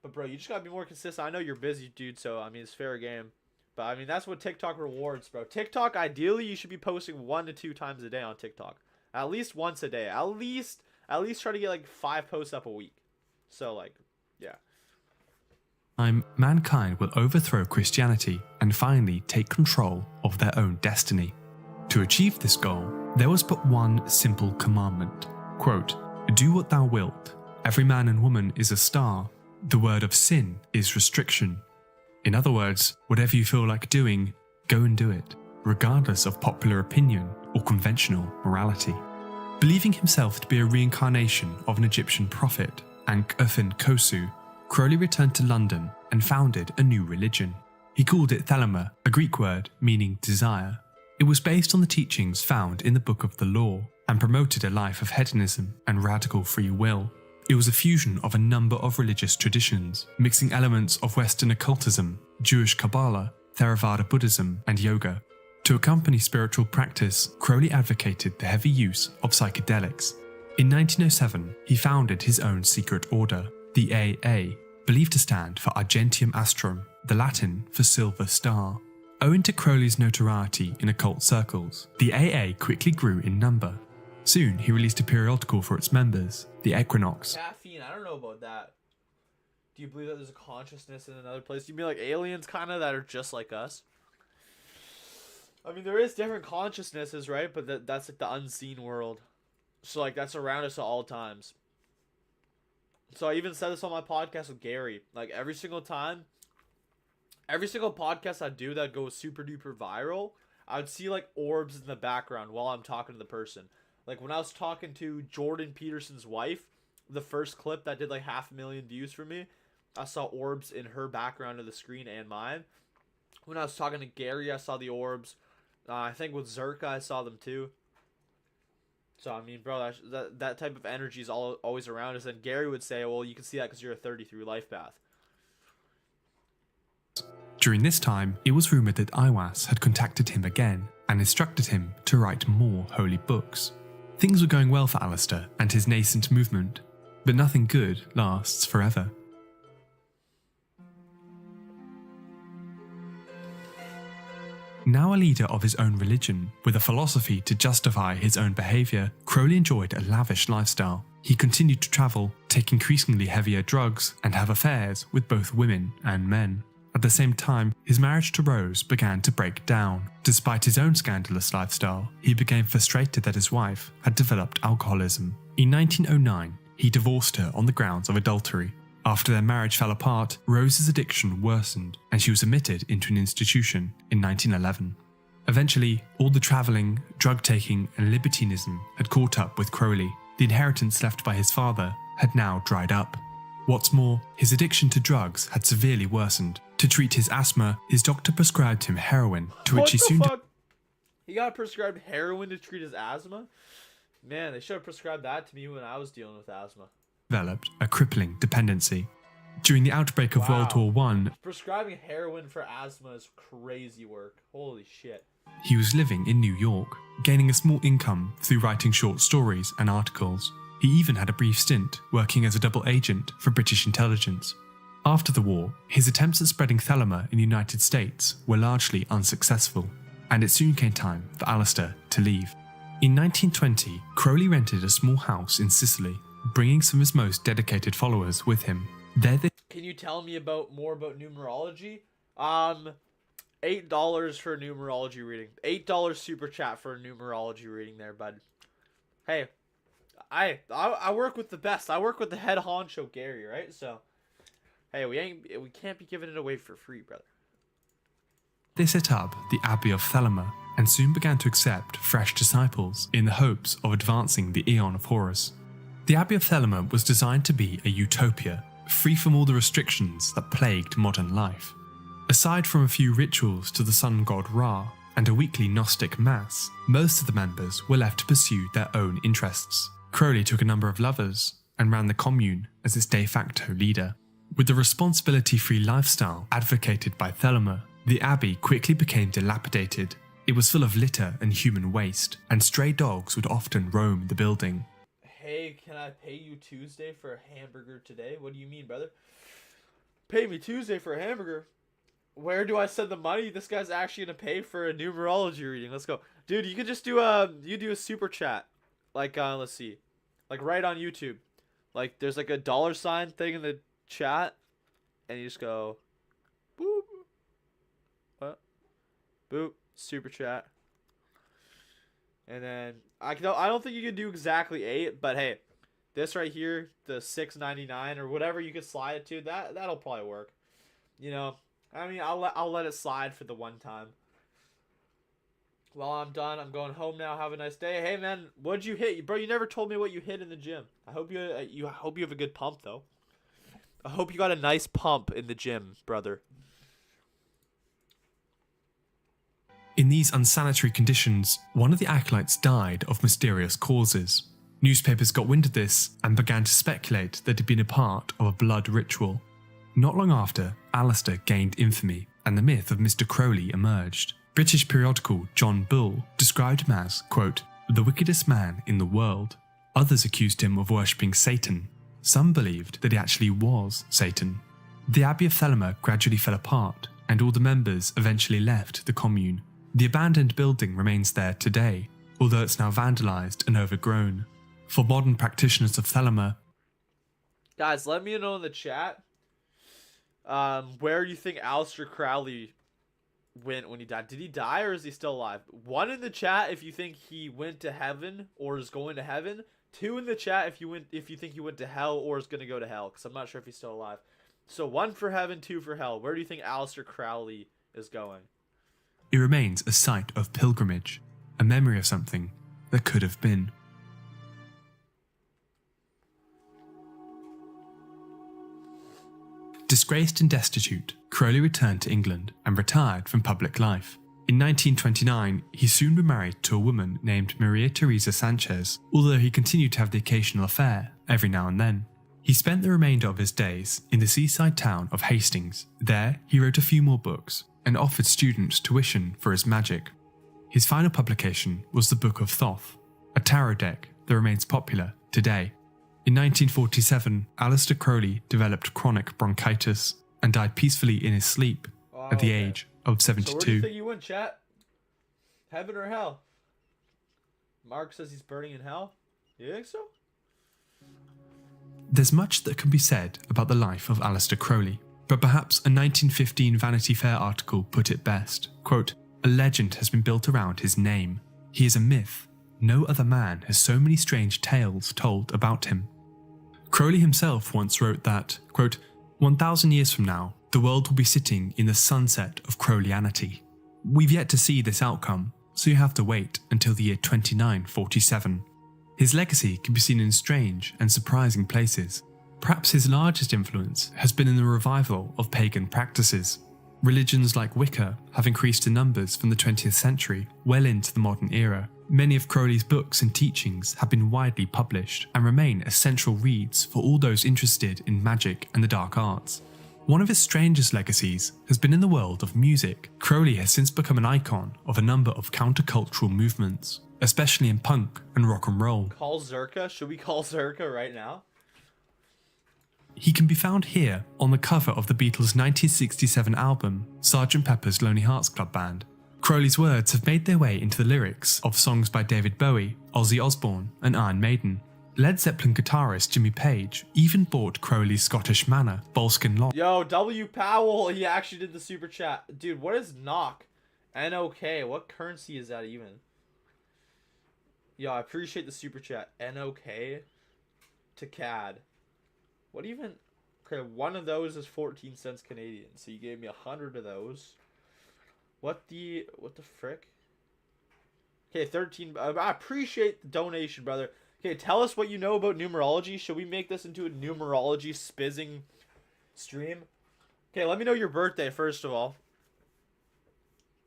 But, bro, you just got to be more consistent. I know you're busy, dude, so, I mean, it's fair game. But, I mean, that's what TikTok rewards, bro. TikTok, ideally, you should be posting 1 to 2 times a day on TikTok. At least once a day. At least try to get, like, 5 posts up a week. So, like, yeah. Mankind will overthrow Christianity and finally take control of their own destiny. To achieve this goal, there was but one simple commandment. Quote, "Do what thou wilt. Every man and woman is a star. The word of sin is restriction." In other words, whatever you feel like doing, go and do it, regardless of popular opinion or conventional morality. Believing himself to be a reincarnation of an Egyptian prophet, Ankh-Ufin-Kosu, Crowley returned to London and founded a new religion. He called it Thelema, a Greek word meaning desire. It was based on the teachings found in the Book of the Law and promoted a life of hedonism and radical free will. It was a fusion of a number of religious traditions, mixing elements of Western occultism, Jewish Kabbalah, Theravada Buddhism, and yoga. To accompany spiritual practice, Crowley advocated the heavy use of psychedelics. In 1907, he founded his own secret order, the AA, believed to stand for Argentium Astrum, the Latin for Silver Star. Owing to Crowley's notoriety in occult circles, the AA quickly grew in number. Soon, he released a periodical for its members, the Equinox. Caffeine, I don't know about that. Do you believe that there's a consciousness in another place? Do you mean like aliens kind of that are just like us? I mean, there is different consciousnesses, right? But that's like the unseen world. So like that's around us at all times. So I even said this on my podcast with Gary. Like every single podcast I do that goes super duper viral, I would see like orbs in the background while I'm talking to the person. Like when I was talking to Jordan Peterson's wife, the first clip that did like 500,000 views for me, I saw orbs in her background of the screen and mine. When I was talking to Gary, I saw the orbs. I think with Zerka, I saw them too. So, I mean, bro, that type of energy is always around us. And Gary would say, well, you can see that because you're a 33 life path. During this time, it was rumoured that Aiwas had contacted him again and instructed him to write more holy books. Things were going well for Alistair and his nascent movement, but nothing good lasts forever. Now a leader of his own religion, with a philosophy to justify his own behaviour, Crowley enjoyed a lavish lifestyle. He continued to travel, take increasingly heavier drugs, and have affairs with both women and men. At the same time, his marriage to Rose began to break down. Despite his own scandalous lifestyle, he became frustrated that his wife had developed alcoholism. In 1909, he divorced her on the grounds of adultery. After their marriage fell apart, Rose's addiction worsened and she was admitted into an institution in 1911. Eventually, all the travelling, drug-taking and libertinism had caught up with Crowley. The inheritance left by his father had now dried up. What's more, his addiction to drugs had severely worsened. To treat his asthma, his doctor prescribed him heroin, to which he soon He got prescribed heroin to treat his asthma? Man, they should have prescribed that to me when I was dealing with asthma. developed a crippling dependency. During the outbreak of World War I, Prescribing heroin for asthma is crazy work. Holy shit. he was living in New York, gaining a small income through writing short stories and articles. He even had a brief stint working as a double agent for British intelligence. After the war, his attempts at spreading thelema in the United States were largely unsuccessful, and it soon came time for Alistair to leave. In 1920, Crowley rented a small house in Sicily, bringing some of his most dedicated followers with him. There they Can you tell me more about numerology? $8 for a numerology reading. $8 super chat for a numerology reading there, bud. Hey, I work with the best. I work with the head honcho Gary, right? So, hey, we can't be giving it away for free, brother. They set up the Abbey of Thelema and soon began to accept fresh disciples in the hopes of advancing the Aeon of Horus. The Abbey of Thelema was designed to be a utopia, free from all the restrictions that plagued modern life. Aside from a few rituals to the sun god Ra and a weekly Gnostic mass, most of the members were left to pursue their own interests. Crowley took a number of lovers and ran the commune as its de facto leader. With the responsibility-free lifestyle advocated by Thelema, the abbey quickly became dilapidated. It was full of litter and human waste, and stray dogs would often roam the building. Hey, can I pay you Tuesday for a hamburger today? What do you mean, brother? Pay me Tuesday for a hamburger? Where do I send the money? This guy's actually gonna pay for a numerology reading. Let's go. Dude, you could just do a super chat. Like, let's see. Like, right on YouTube. Like, there's like a $sign thing in the chat. And you just go, boop. What? Boop. Super chat. And then, I don't think you can do exactly 8. But hey, this right here, the $6.99 or whatever you could slide it to, that'll probably work. You know, I mean, I'll let it slide for the one time. Well, I'm done. I'm going home now. Have a nice day. Hey, man, what'd you hit? Bro, you never told me what you hit in the gym. I hope you have a good pump, though. I hope you got a nice pump in the gym, brother. In these unsanitary conditions, one of the acolytes died of mysterious causes. Newspapers got wind of this and began to speculate that he'd been a part of a blood ritual. Not long after, Alistair gained infamy, and the myth of Mr. Crowley emerged. British periodical John Bull described him as, quote, the wickedest man in the world. Others accused him of worshipping Satan. Some believed that he actually was Satan. The Abbey of Thelema gradually fell apart, and all the members eventually left the commune. The abandoned building remains there today, although it's now vandalised and overgrown. For modern practitioners of Thelema, Guys, let me know in the chat where you think Alistister Crowley went when he died. Did he die or is he still alive? 1 in the chat if you think he went to heaven or is going to heaven. 2 in the chat if you think he went to hell or is going to go to hell, because I'm not sure if he's still alive. So 1 for heaven, 2 for hell. Where do you think Alistister Crowley is going? it remains a site of pilgrimage, a memory of something that could have been. Disgraced and destitute, Crowley returned to England and retired from public life. In 1929, he soon remarried to a woman named Maria Teresa Sanchez, although he continued to have the occasional affair every now and then. He spent the remainder of his days in the seaside town of Hastings. There, he wrote a few more books and offered students tuition for his magic. His final publication was the Book of Thoth, a tarot deck that remains popular today. In 1947, Alistair Crowley developed chronic bronchitis and died peacefully in his sleep at the age of 72. So where do you think you went, chat? Heaven or hell? Mark says he's burning in hell. You think so? There's much that can be said about the life of Alistair Crowley, but perhaps a 1915 Vanity Fair article put it best. Quote, "A legend has been built around his name. He is a myth. No other man has so many strange tales told about him." Crowley himself once wrote that, quote, 1,000 years from now, the world will be sitting in the sunset of Crowleyanity. We've yet to see this outcome, so you have to wait until the year 2947. His legacy can be seen in strange and surprising places. Perhaps his largest influence has been in the revival of pagan practices. Religions like Wicca have increased in numbers from the 20th century well into the modern era. Many of Crowley's books and teachings have been widely published and remain essential reads for all those interested in magic and the dark arts. One of his strangest legacies has been in the world of music. Crowley has since become an icon of a number of countercultural movements, especially in punk and rock and roll. Call Zerka? Should we call Zerka right now? He can be found here on the cover of the Beatles' 1967 album, Sgt. Pepper's Lonely Hearts Club Band. Crowley's words have made their way into the lyrics of songs by David Bowie, Ozzy Osbourne, and Iron Maiden. Led Zeppelin guitarist Jimmy Page even bought Crowley's Scottish manor, Boleskine Lodge. Yo, W. Powell, he actually did the super chat. Dude, what is NOK? NOK, what currency is that even? Yo, I appreciate the super chat. NOK to CAD. What even? Okay, one of those is 14 cents Canadian, so you gave me 100 of those. What the frick? Okay, 13. I appreciate the donation, brother. Okay, tell us what you know about numerology. Should we make this into a numerology spizzing stream? Okay, let me know your birthday, first of all.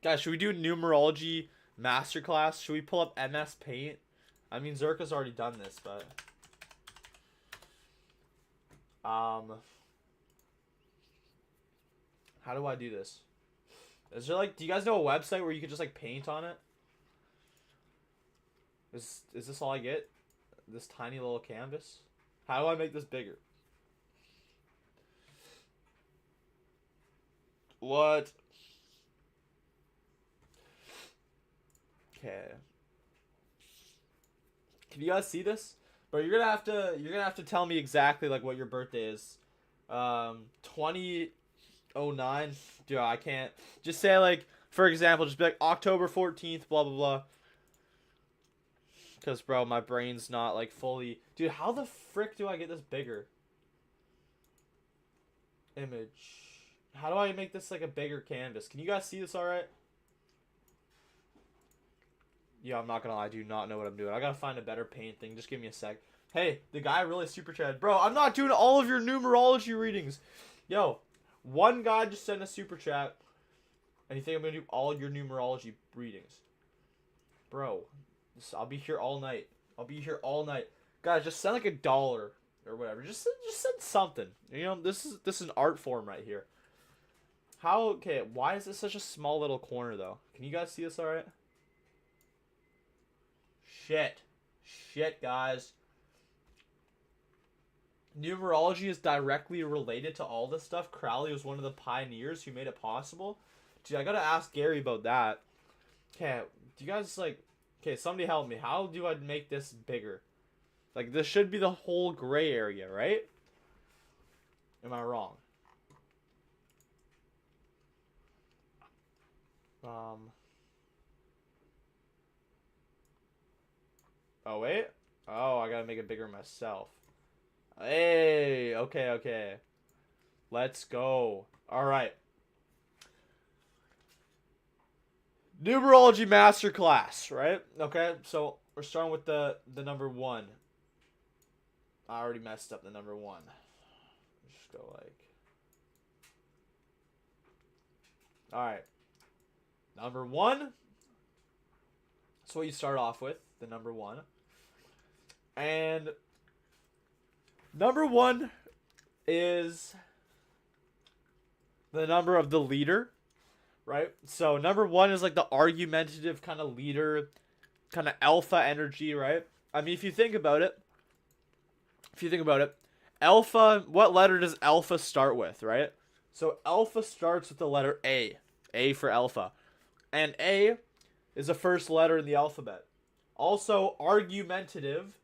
Guys, should we do a numerology masterclass? Should we pull up MS Paint? I mean, Zerka's already done this, but... how do I do this? Is there like, do you guys know a website where you could just like paint on it? Is this all I get? This tiny little canvas? How do I make this bigger? What? Okay. Can you guys see this? But you're gonna have to tell me exactly like what your birthday is. 2009. Dude, I can't. Just say like, for example, just be like October 14th, blah blah blah. Because bro, my brain's not like fully. Dude, how the frick do I get this bigger? Image. How do I make this like a bigger canvas? Can you guys see this all right? Yeah, I'm not gonna lie, I do not know what I'm doing. I gotta find a better paint thing. Just give me a sec. Hey, the guy really super chatted. Bro, I'm not doing all of your numerology readings. Yo, one guy just sent a super chat. And you think I'm gonna do all your numerology readings? Bro, I'll be here all night. I'll be here all night. Guys, just send like $1 or whatever. Just send something. You know, this is an art form right here. How, okay, why is this such a small little corner though? Can you guys see this all right? Shit, guys. Numerology is directly related to all this stuff. Crowley was one of the pioneers who made it possible. Dude, I gotta ask Gary about that. Okay, do you guys like... Okay, somebody help me. How do I make this bigger? Like, this should be the whole gray area, right? Am I wrong? Oh, wait. Oh, I gotta make it bigger myself. Hey, okay. Let's go. Alright. Numerology masterclass, right? Okay, so we're starting with the number 1. I already messed up the number 1. Just go like... Alright. Number 1. That's what you start off with, the number 1. And number 1 is the number of the leader, right? So number 1 is like the argumentative kind of leader, kind of alpha energy, right? I mean, if you think about it, alpha, what letter does alpha start with, right? So alpha starts with the letter A for alpha. And A is the first letter in the alphabet. Also, argumentative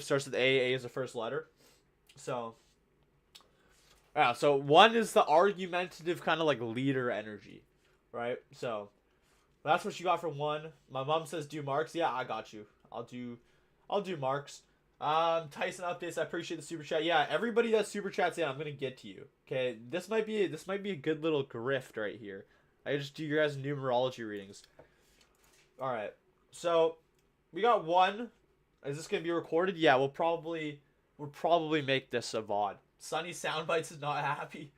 starts with A is the first letter. So, yeah, so 1 is the argumentative kind of like leader energy, right? So, that's what you got for 1. My mom says do marks. Yeah, I got you. I'll do marks. Tyson updates. I appreciate the super chat. Yeah, everybody that super chats in, I'm gonna get to you. Okay, this might be a good little grift right here. I just do your guys' numerology readings. All right, so we got 1. Is this gonna be recorded? Yeah, we'll probably would probably make this a VOD. Sunny Soundbites is not happy.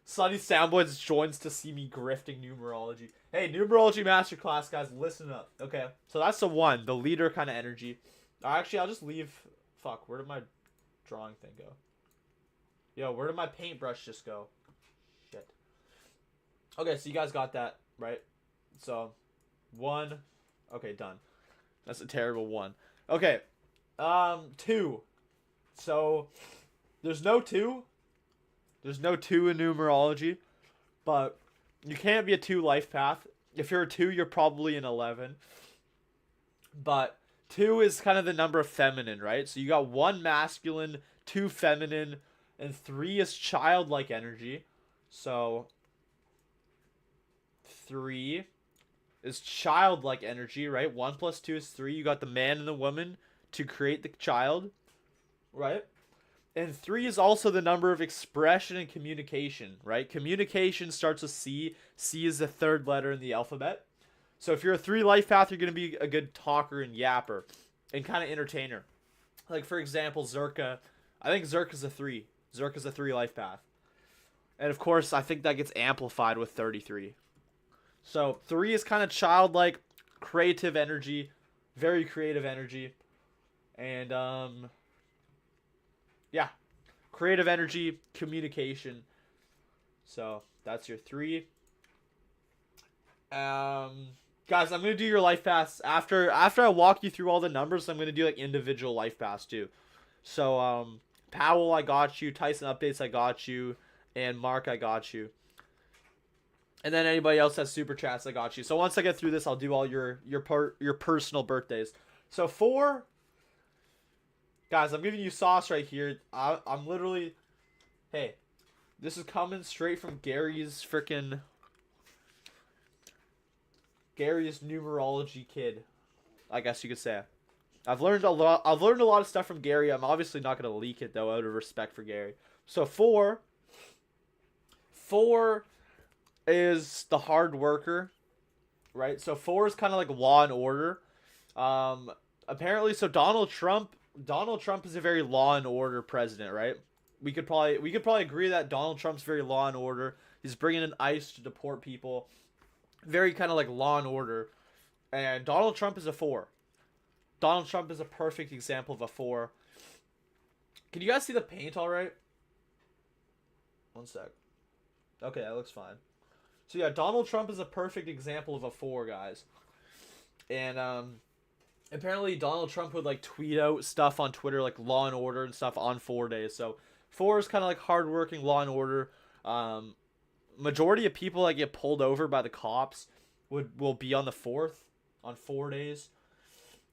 Sunny Soundbites joins to see me grifting numerology. Hey, numerology masterclass, guys, listen up. Okay, so that's the one, the leader kind of energy. Actually, I'll just leave. Fuck, where did my drawing thing go? Yo, where did my paintbrush just go? Shit. Okay, so you guys got that, right? So, 1. Okay, done. That's a terrible 1. Okay, 2. So, there's no 2. There's no 2 in numerology. But you can't be a 2 life path. If you're a 2, you're probably an 11. But 2 is kind of the number of feminine, right? So you got 1 masculine, 2 feminine, and 3 is childlike energy. So 3 is childlike energy, right? 1 plus 2 is 3. You got the man and the woman to create the child, right? And 3 is also the number of expression and communication, right? Communication starts with C. C is the 3rd letter in the alphabet. So if you're a 3 life path, you're going to be a good talker and yapper and kind of entertainer. Like, for example, Zerka. I think Zerka's a 3. Zerka's a 3 life path. And, of course, I think that gets amplified with 33. So 3 is kind of childlike, creative energy, very creative energy. And, yeah, creative energy, communication. So that's your 3. Guys, I'm gonna do your life paths after I walk you through all the numbers. I'm gonna do like individual life paths too. So Powell, I got you. Tyson updates, I got you. And Mark, I got you. And then anybody else has super chats, I got you. So once I get through this, I'll do all your personal birthdays. So 4. Guys, I'm giving you sauce right here. I'm literally... Hey, this is coming straight from Gary's numerology kid, I guess you could say. I've learned a lot of stuff from Gary. I'm obviously not going to leak it, though, out of respect for Gary. So 4 is the hard worker, right? So 4 is kind of like law and order. Apparently, so Donald Trump is a very law and order president, right? We could probably agree that Donald Trump's very law and order. He's bringing in ICE to deport people. Very kind of like law and order. And Donald Trump is a 4. Donald Trump is a perfect example of a 4. Can you guys see the paint all right? One sec. Okay, that looks fine. So yeah, Donald Trump is a perfect example of a 4, guys. And apparently Donald Trump would like tweet out stuff on Twitter like law and order and stuff on 4 days. So 4 is kind of like hardworking law and order. Majority of people that get pulled over by the cops will be on the 4th on 4 days.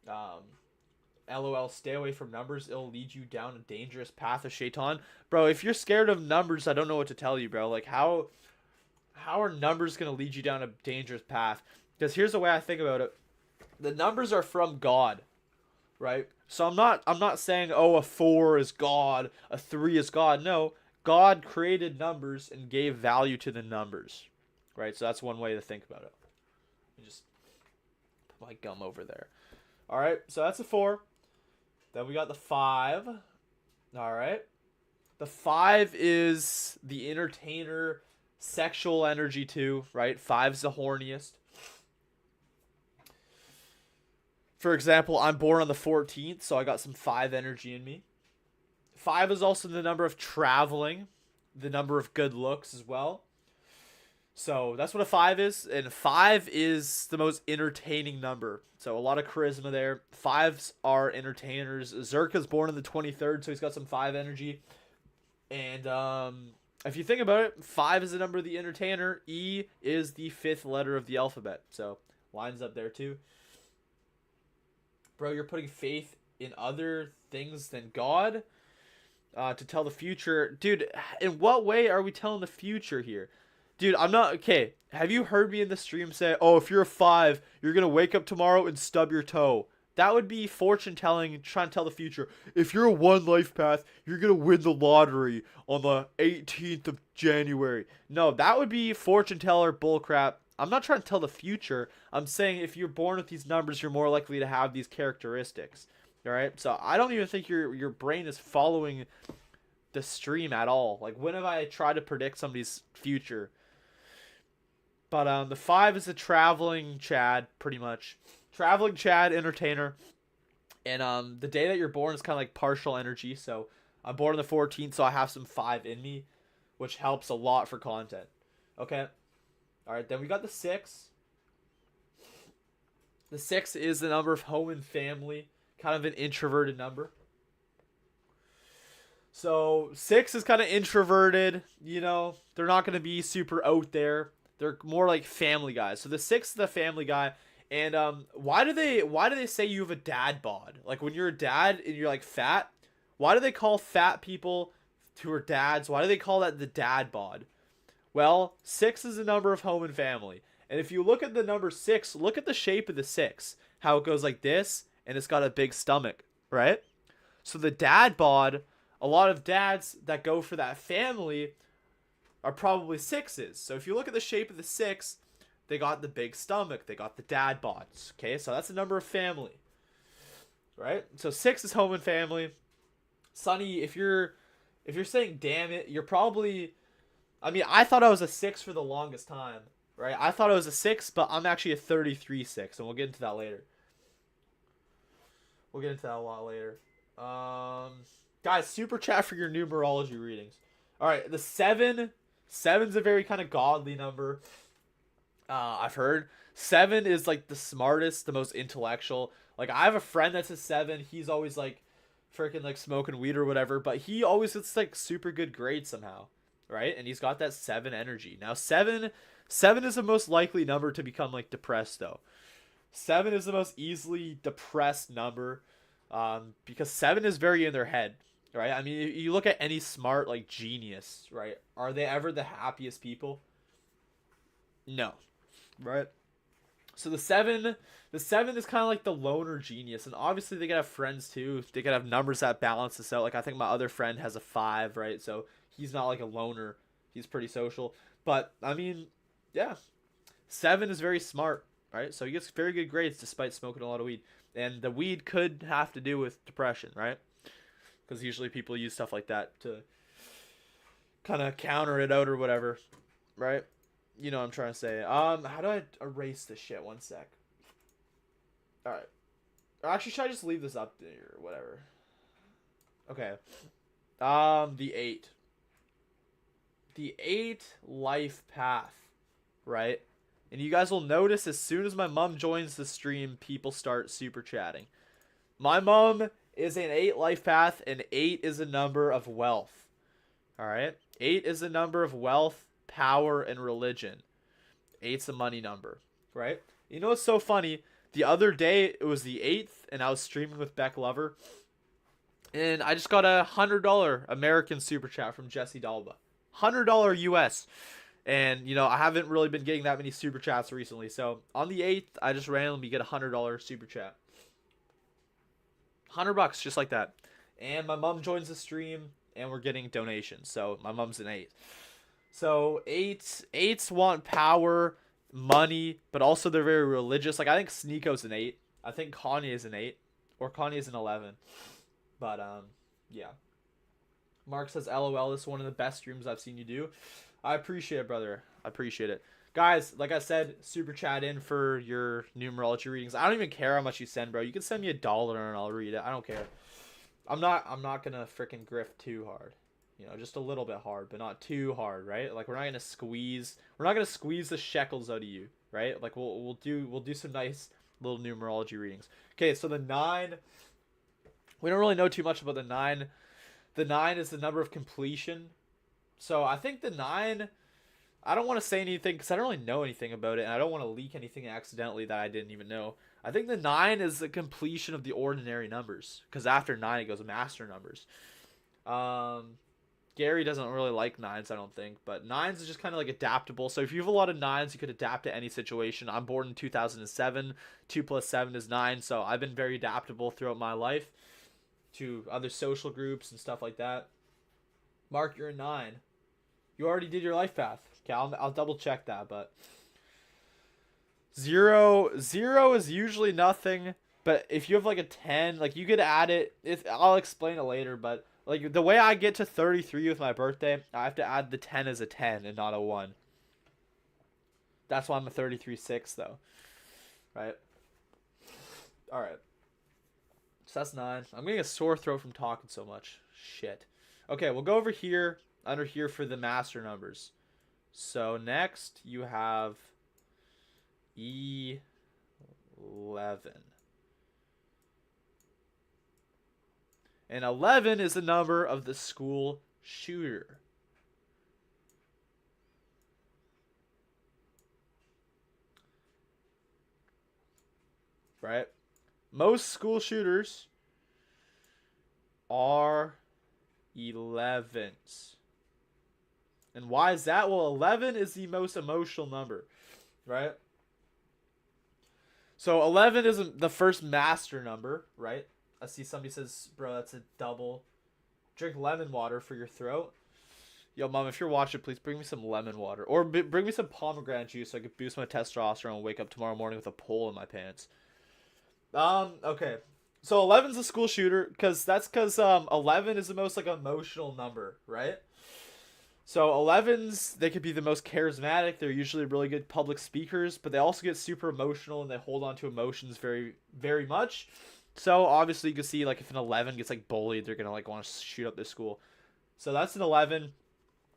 LOL, stay away from numbers. It'll lead you down a dangerous path of shaitan. Bro, if you're scared of numbers, I don't know what to tell you, bro. Like, how are numbers going to lead you down a dangerous path? Because here's the way I think about it. The numbers are from God, right? So I'm not saying, oh, a 4 is God, a 3 is God. No, God created numbers and gave value to the numbers, right? So that's one way to think about it. Let me just put my gum over there. All right, so that's a 4. Then we got the 5. All right. The 5 is the entertainer, sexual energy too, right? 5's the horniest. For example, I'm born on the 14th, so I got some 5 energy in me. 5 is also the number of traveling, the number of good looks as well. So that's what a 5 is, and 5 is the most entertaining number. So a lot of charisma there. 5s are entertainers. Zerka's born on the 23rd, so he's got some 5 energy. And if you think about it, 5 is the number of the entertainer. E is the 5th letter of the alphabet. So lines up there too. Bro, you're putting faith in other things than God to tell the future. Dude, in what way are we telling the future here? Dude, I'm not... Okay, have you heard me in the stream say, oh, if you're a 5, you're going to wake up tomorrow and stub your toe? That would be fortune telling, trying to tell the future. If you're a 1 life path, you're going to win the lottery on the 18th of January. No, that would be fortune teller bullcrap. I'm not trying to tell the future. I'm saying if you're born with these numbers, you're more likely to have these characteristics. All right, so I don't even think your brain is following the stream at all. Like, when have I tried to predict somebody's future? But the 5 is a traveling Chad, pretty much. Traveling Chad, entertainer. And the day that you're born is kind of like partial energy. So I'm born on the 14th, so I have some 5 in me, which helps a lot for content. Okay. All right, then we got the 6. The 6 is the number of home and family, kind of an introverted number. So 6 is kind of introverted, you know. They're not going to be super out there. They're more like family guys. So the 6 is the family guy. And why do they say you have a dad bod? Like, when you're a dad and you're like fat, why do they call fat people who are dads? Why do they call that the dad bod? Well, 6 is the number of home and family. And if you look at the number 6, look at the shape of the 6. How it goes like this, and it's got a big stomach, right? So the dad bod, a lot of dads that go for that family are probably 6s. So if you look at the shape of the 6, they got the big stomach. They got the dad bods. Okay, so that's the number of family, right? So 6 is home and family. Sonny, if you're saying damn it, you're probably... I mean, I thought I was a 6 for the longest time, right? I thought I was a 6, but I'm actually a 33-6, and we'll get into that later. We'll get into that a lot later. Guys, super chat for your numerology readings. All right, the 7. 7's a very kind of godly number. I've heard 7 is like the smartest, the most intellectual. Like, I have a friend that's a 7. He's always like freaking like smoking weed or whatever, but he always gets like super good grades somehow, right? And he's got that 7 energy. Now 7 is the most likely number to become like depressed though. 7 is the most easily depressed number, because 7 is very in their head, right? I mean, you look at any smart like genius, right? Are they ever the happiest people? No. Right? So the 7 is kind of like the loner genius, and obviously they could have friends too. They could have numbers that balance this out. Like, I think my other friend has a 5, right? So he's not like a loner. He's pretty social. But I mean, yeah, 7 is very smart, right? So he gets very good grades despite smoking a lot of weed, and the weed could have to do with depression, right? Because usually people use stuff like that to kind of counter it out or whatever, right? You know what I'm trying to say. How do I erase this shit? One sec. Alright. Or actually, should I just leave this up there or whatever? Okay. The 8. The 8 life path, right? And you guys will notice as soon as my mom joins the stream, people start super chatting. My mom is an 8 life path, and 8 is a number of wealth. Alright? 8 is a number of wealth, power, and religion. 8's a money number, right? You know what's so funny? The other day, it was the 8th, and I was streaming with Beck Lover, and I just got a $100 American super chat from Jesse Dalba. $100 US. And, you know, I haven't really been getting that many super chats recently, so on the 8th, I just randomly get a $100 super chat. $100, just like that. And my mom joins the stream, and we're getting donations, so my mom's an 8. So 8s want power, money, but also they're very religious. Like, I think Sneeko's an 8. I think Kanye is an 8, or Kanye is an 11. But yeah. Mark says, LOL, this is one of the best streams I've seen you do. I appreciate it, brother. I appreciate it. Guys, like I said, super chat in for your numerology readings. I don't even care how much you send, bro. You can send me $1 and I'll read it. I don't care. I'm not gonna freaking grift too hard. You know, just a little bit hard, but not too hard, right? Like, we're not gonna squeeze the shekels out of you, right? Like, we'll do some nice little numerology readings. Okay, so the 9, we don't really know too much about the 9. The 9 is the number of completion. So I think the 9, I don't want to say anything because I don't really know anything about it, and I don't want to leak anything accidentally that I didn't even know. I think the 9 is the completion of the ordinary numbers, because after 9 it goes master numbers. Gary doesn't really like 9s, I don't think, but 9s is just kind of like adaptable. So if you have a lot of 9s, you could adapt to any situation. I'm born in 2007. 2 plus 7 is 9, so I've been very adaptable throughout my life to other social groups and stuff like that. Mark, you're a 9. You already did your life path. Okay, I'll double check that, but 0 is usually nothing. But if you have like a 10, like you could add it. I'll explain it later, but like the way I get to 33 with my birthday, I have to add the 10 as a 10 and not a 1. That's why I'm a 33-6 though. Right? All right. So that's 9. I'm getting a sore throat from talking so much. Shit. Okay, we'll go over here, under here for the master numbers. So next you have E11. And 11 is the number of the school shooter. Right? Most school shooters are 11s. And why is that? Well, 11 is the most emotional number, right? So 11 is the first master number, right? I see somebody says, bro, that's a double. Drink lemon water for your throat. Yo, mom, if you're watching, please bring me some lemon water. Or bring me some pomegranate juice so I can boost my testosterone and wake up tomorrow morning with a pole in my pants. Okay. So 11's a school shooter because 11 is the most like emotional number, right? So 11s, they could be the most charismatic. They're usually really good public speakers, but they also get super emotional and they hold on to emotions very, very much. So obviously you can see like if an 11 gets like bullied, they're going to like want to shoot up their school. So that's an 11.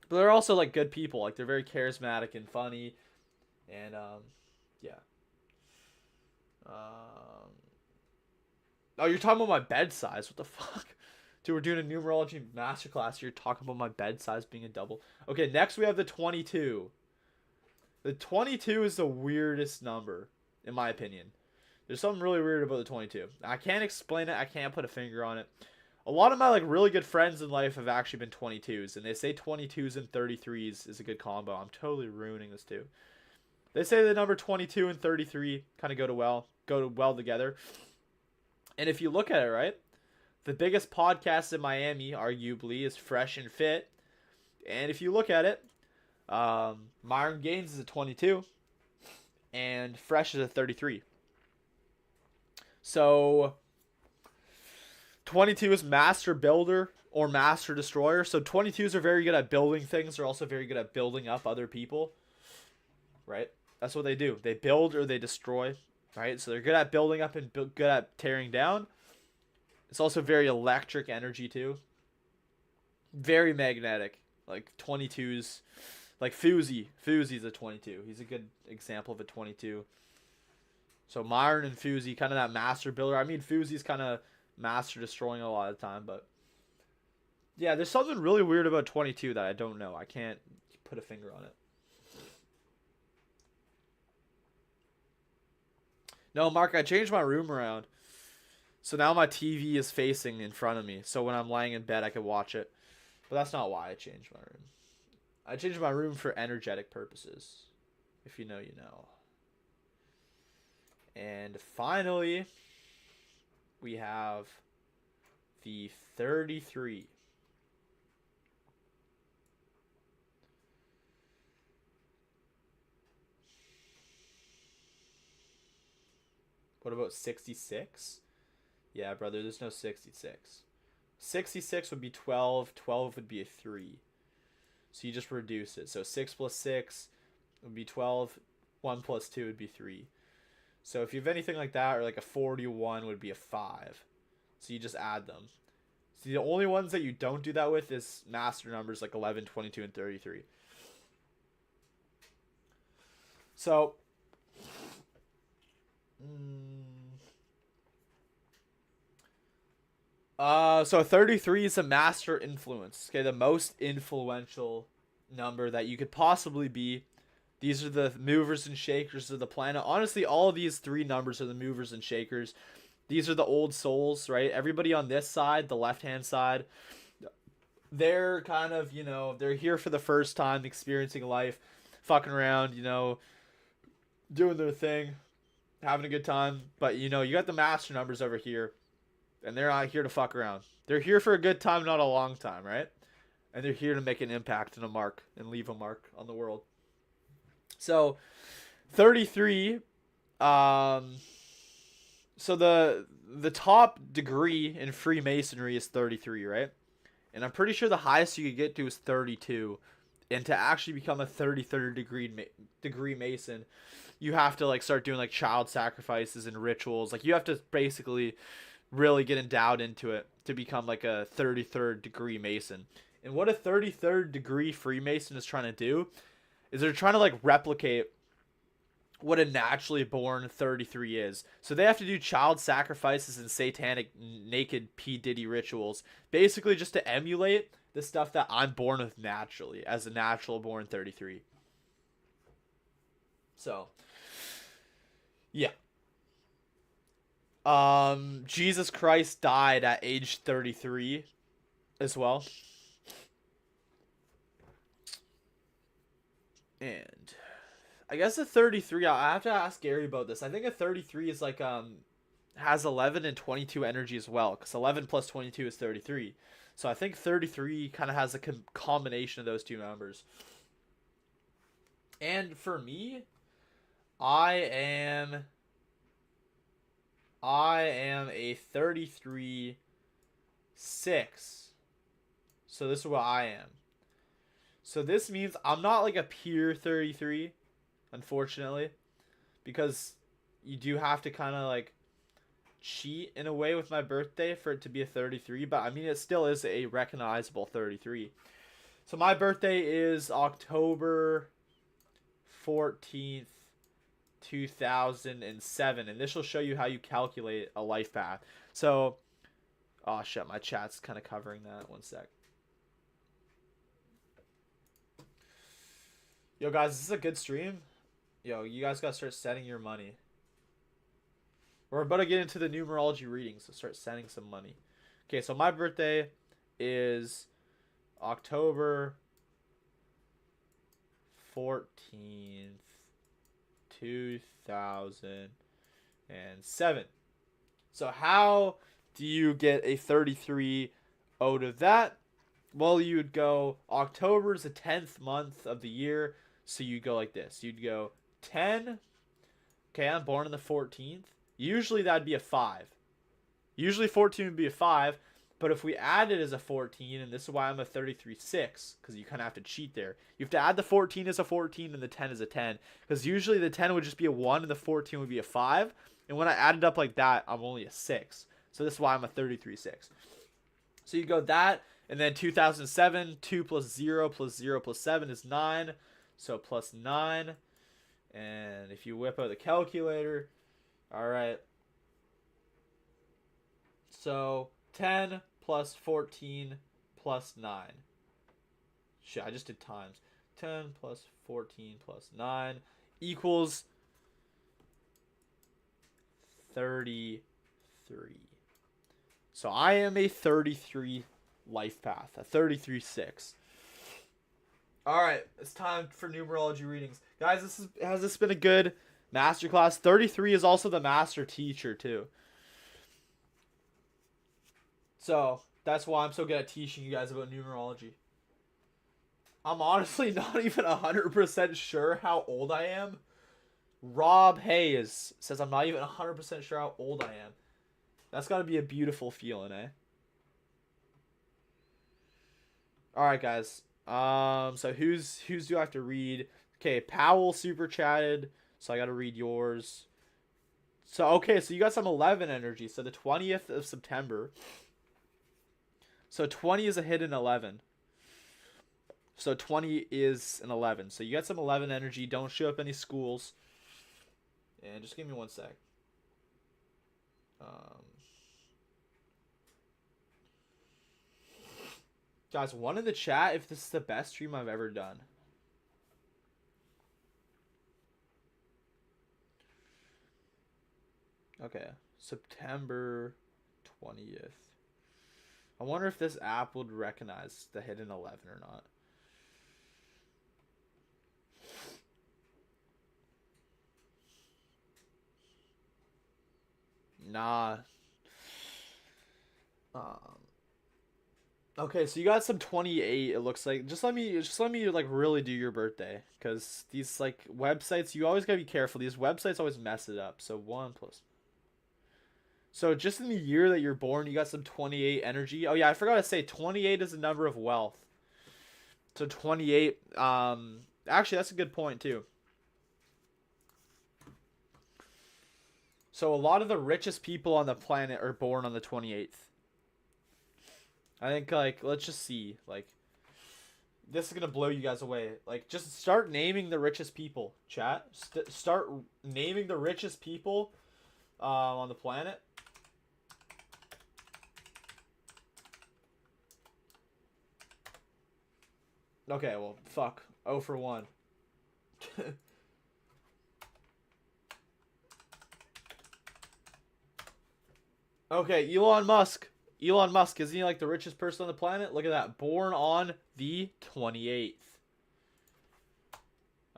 But they're also like good people. Like they're very charismatic and funny. And yeah. Oh, you're talking about my bed size. What the fuck? Dude, we're doing a numerology masterclass. You're talking about my bed size being a double. Okay, next we have the 22. The 22 is the weirdest number, in my opinion. There's something really weird about the 22. I can't explain it. I can't put a finger on it. A lot of my like really good friends in life have actually been 22s, and they say 22s and 33s is a good combo. I'm totally ruining this too. They say the number 22 and 33 kind of go well together. And if you look at it, right, the biggest podcast in Miami, arguably, is Fresh and Fit. And if you look at it, Myron Gaines is a 22, and Fresh is a 33. So 22 is Master Builder or Master Destroyer. So 22s are very good at building things. They're also very good at building up other people. Right? That's what they do. They build or they destroy. Right? So they're good at building up and good at tearing down. It's also very electric energy too. Very magnetic. Like 22s. Like Foozy. Foozy's a 22. He's a good example of a 22. So Myron and Foozy, kind of that master builder. I mean, Foozy's kind of master destroying a lot of the time, but yeah, there's something really weird about 22 that I don't know. I can't put a finger on it. No, Mark, I changed my room around. So now my TV is facing in front of me. So when I'm lying in bed, I can watch it. But that's not why I changed my room. I changed my room for energetic purposes. If you know, you know. And finally, we have the 33. What about 66? Yeah, brother, there's no 66. 66 would be 12. 12 would be a 3. So you just reduce it. So 6 plus 6 would be 12. 1 plus 2 would be 3. So if you have anything like that, or like a 41 would be a 5. So you just add them. So the only ones that you don't do that with is master numbers like 11, 22, and 33. So, so 33 is a master influence. Okay, the most influential number that you could possibly be. These are the movers and shakers of the planet. Honestly, all of these 3 numbers are the movers and shakers. These are the old souls, right? Everybody on this side, the left-hand side, they're kind of, you know, they're here for the first time, experiencing life, fucking around, you know, doing their thing, having a good time. But, you know, you got the master numbers over here, and they're not here to fuck around. They're here for a good time, not a long time, right? And they're here to make an impact and a mark and leave a mark on the world. So, 33 So the top degree in Freemasonry is 33, right? And I'm pretty sure the highest you could get to is 32. And to actually become a 33rd degree Mason, you have to like start doing like child sacrifices and rituals. Like you have to basically really get endowed into it to become like a 33rd degree Mason. And what a 33rd degree Freemason is trying to do is they're trying to like replicate what a naturally born 33 is. So they have to do child sacrifices and satanic naked P. Diddy rituals, basically just to emulate the stuff that I'm born with naturally as a natural born 33. So, yeah. Jesus Christ died at age 33 as well. And I guess a 33, I have to ask Gary about this. I think a 33 is like has 11 and 22 energy as well, because 11 plus 22 is 33. So I think 33 kind of has a combination of those two numbers. And for me, I am a 33-6. So this is what I am. So this means I'm not like a pure 33, unfortunately, because you do have to kind of like cheat in a way with my birthday for it to be a 33, but I mean it still is a recognizable 33. So my birthday is October 14th, 2007, and this will show you how you calculate a life path. So, oh shit, my chat's kind of covering that. One sec. Yo guys, this is a good stream. Yo, you guys gotta start setting your money. We're about to get into the numerology reading, so start sending some money. Okay, so my birthday is October 14th, 2007. So how do you get a 33 out of that? Well, you would go, October is the 10th month of the year, so you'd go like this. You'd go 10. Okay, I'm born on the 14th. Usually that'd be a 5. Usually 14 would be a 5, but if we add it as a 14, and this is why I'm a 33-6, because you kind of have to cheat there. You have to add the 14 as a 14 and the 10 as a 10, because usually the 10 would just be a 1 and the 14 would be a 5, and when I add it up like that, I'm only a 6. So this is why I'm a 33-6. So you go that, and then 2007, 2 plus 0 plus 0 plus 7 is 9, so plus 9, and if you whip out the calculator, all right. So 10 plus 14 plus 9. Shit, I just did times. 10 plus 14 plus 9 equals 33. So I am a 33 life path, a 33-6. All right, it's time for numerology readings. Guys, has this been a good masterclass? 33 is also the master teacher too. So that's why I'm so good at teaching you guys about numerology. I'm honestly not even 100% sure how old I am. Rob Hayes says I'm not even 100% sure how old I am. That's got to be a beautiful feeling, eh? All right, guys. So who's do I have to read? Okay, Powell super chatted, so I got to read yours. So okay, so you got some 11 energy. So the 20th of September. So 20 is a hidden 11. So 20 is an 11. So you got some 11 energy. Don't show up any schools. And just give me one sec. Guys, one in the chat if this is the best stream I've ever done. Okay, September 20th. I wonder if this app would recognize the hidden 11 or not. Nah. Okay, so you got some 28, it looks like. Just let me like really do your birthday, cuz these like websites, you always got to be careful. These websites always mess it up. So 1 plus So just in the year that you're born, you got some 28 energy. Oh yeah, I forgot to say 28 is a number of wealth. So 28, actually that's a good point too. So a lot of the richest people on the planet are born on the 28th. I think, like, let's just see, like, this is gonna blow you guys away. Like, just start naming the richest people, chat. Start naming the richest people on the planet. Okay, well, fuck. 0 for 1. Okay, Elon Musk. Elon Musk, isn't he like the richest person on the planet? Look at that. Born on the 28th.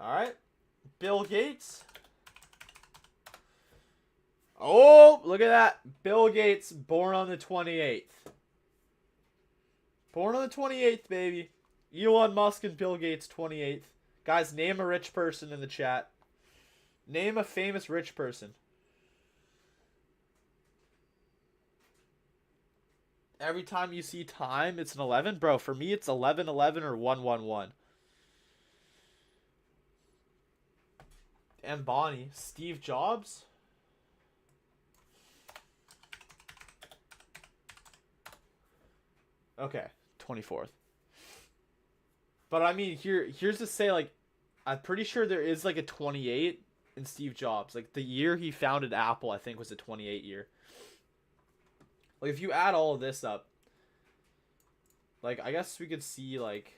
Alright. Bill Gates. Oh, look at that. Bill Gates, born on the 28th. Born on the 28th, baby. Elon Musk and Bill Gates, 28th. Guys, name a rich person in the chat. Name a famous rich person. Every time you see time, it's an 11. Bro, for me, it's 11, 11, or 1, 1, 1. And Bonnie. Steve Jobs? Okay, 24th. But I mean, here's to say, like, I'm pretty sure there is, like, a 28 in Steve Jobs. Like, the year he founded Apple, I think, was a 28 year. Like, if you add all of this up, like, I guess we could see, like,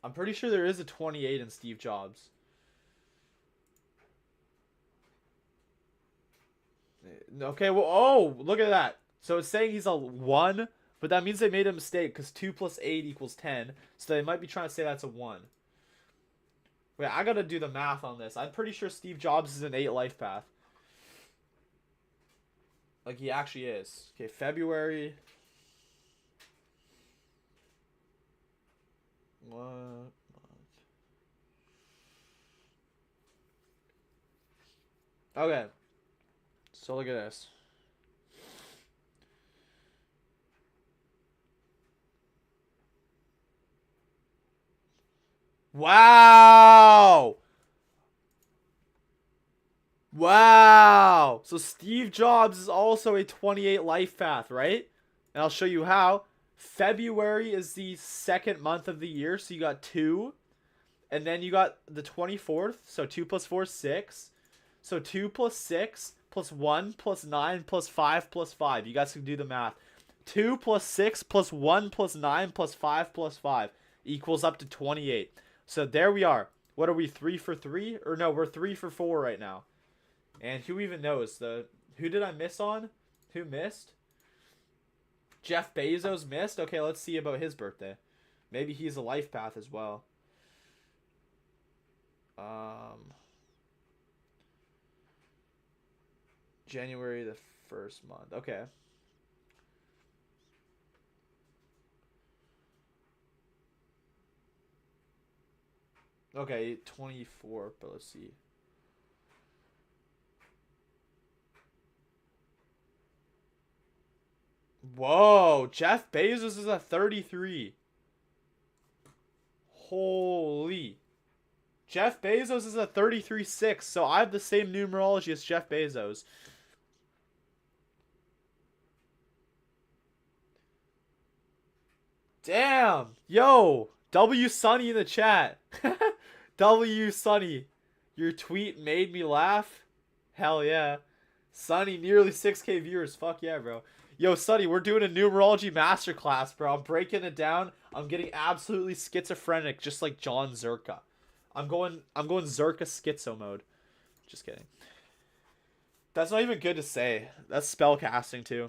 I'm pretty sure there is a 28 in Steve Jobs. Okay, well, oh, look at that. So it's saying he's a 1, but that means they made a mistake because 2 plus 8 equals 10. So they might be trying to say that's a 1. Wait, I gotta do the math on this. I'm pretty sure Steve Jobs is an 8 life path. Like, he actually is. Okay, February. What month? Okay. So look at this. Wow! Wow! So Steve Jobs is also a 28 life path, right? And I'll show you how. February is the second month of the year, so you got 2. And then you got the 24th, so 2 plus 4 is 6. So 2 plus 6 plus 1 plus 9 plus 5 plus 5. You guys can do the math. 2 plus 6 plus 1 plus 9 plus 5 plus 5 equals up to 28. So there we are. What are we, 3 for 3? Or no, we're 3 for 4 right now. And who even knows? Who did I miss on? Who missed? Jeff Bezos missed? Okay, let's see about his birthday. Maybe he's a life path as well. January the 1st month. Okay. Okay, 24, but let's see. Whoa, Jeff Bezos is a 33. Holy. Jeff Bezos is a 33-6, so I have the same numerology as Jeff Bezos. Damn. Yo, W Sunny in the chat. W Sunny. Your tweet made me laugh. Hell yeah. Sunny, nearly 6K viewers. Fuck yeah, bro. Yo, Sunny, we're doing a numerology masterclass, bro. I'm breaking it down. I'm getting absolutely schizophrenic, just like John Zerka. I'm going Zerka schizo mode. Just kidding. That's not even good to say. That's spell casting too.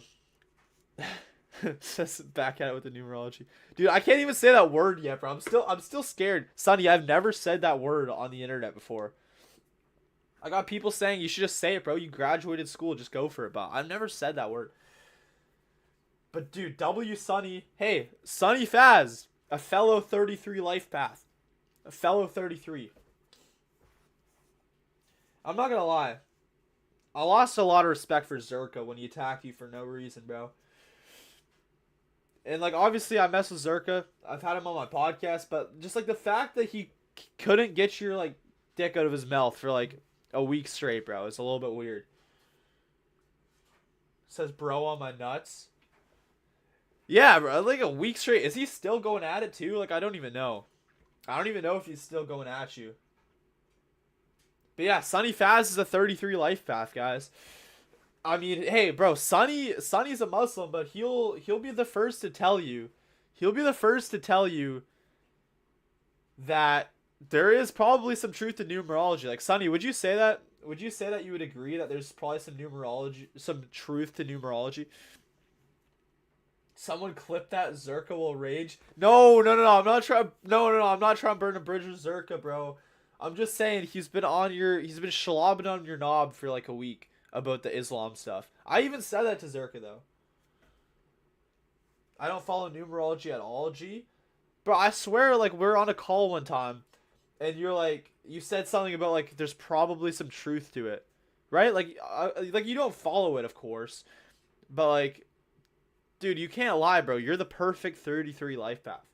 Just back at it with the numerology. Dude, I can't even say that word yet, bro. I'm still scared. Sonny, I've never said that word on the internet before. I got people saying you should just say it, bro. You graduated school, just go for it, but I've never said that word. But dude, W Sunny, hey, Sunny Faz, a fellow 33 life path. A fellow 33. I'm not gonna lie. I lost a lot of respect for Zerka when he attacked you for no reason, bro. And, like, obviously I mess with Zerka. I've had him on my podcast, but just, like, the fact that he couldn't get your, like, dick out of his mouth for, like, a week straight, bro, it's a little bit weird. Says bro on my nuts. Yeah, bro, like a week straight. Is he still going at it, too? Like, I don't even know. I don't even know if he's still going at you. But yeah, Sunny Faz is a 33 life path, guys. I mean, hey, bro, Sunny's a Muslim, but he'll be the first to tell you. He'll be the first to tell you that there is probably some truth to numerology. Like, Sunny, would you say that? Would you say that you would agree that there's probably some numerology, some truth to numerology? Someone clip that. Zerka will rage. No. I'm not trying. No. I'm not trying to burn a bridge with Zerka, bro. I'm just saying he's been schlobbing on your knob for like a week about the Islam stuff. I even said that to Zerka though. I don't follow numerology at all, G. Bro, I swear, like, we're on a call one time, and you said something about, like, there's probably some truth to it, right? Like you don't follow it, of course, but, like, dude, you can't lie, bro. You're the perfect 33 life path.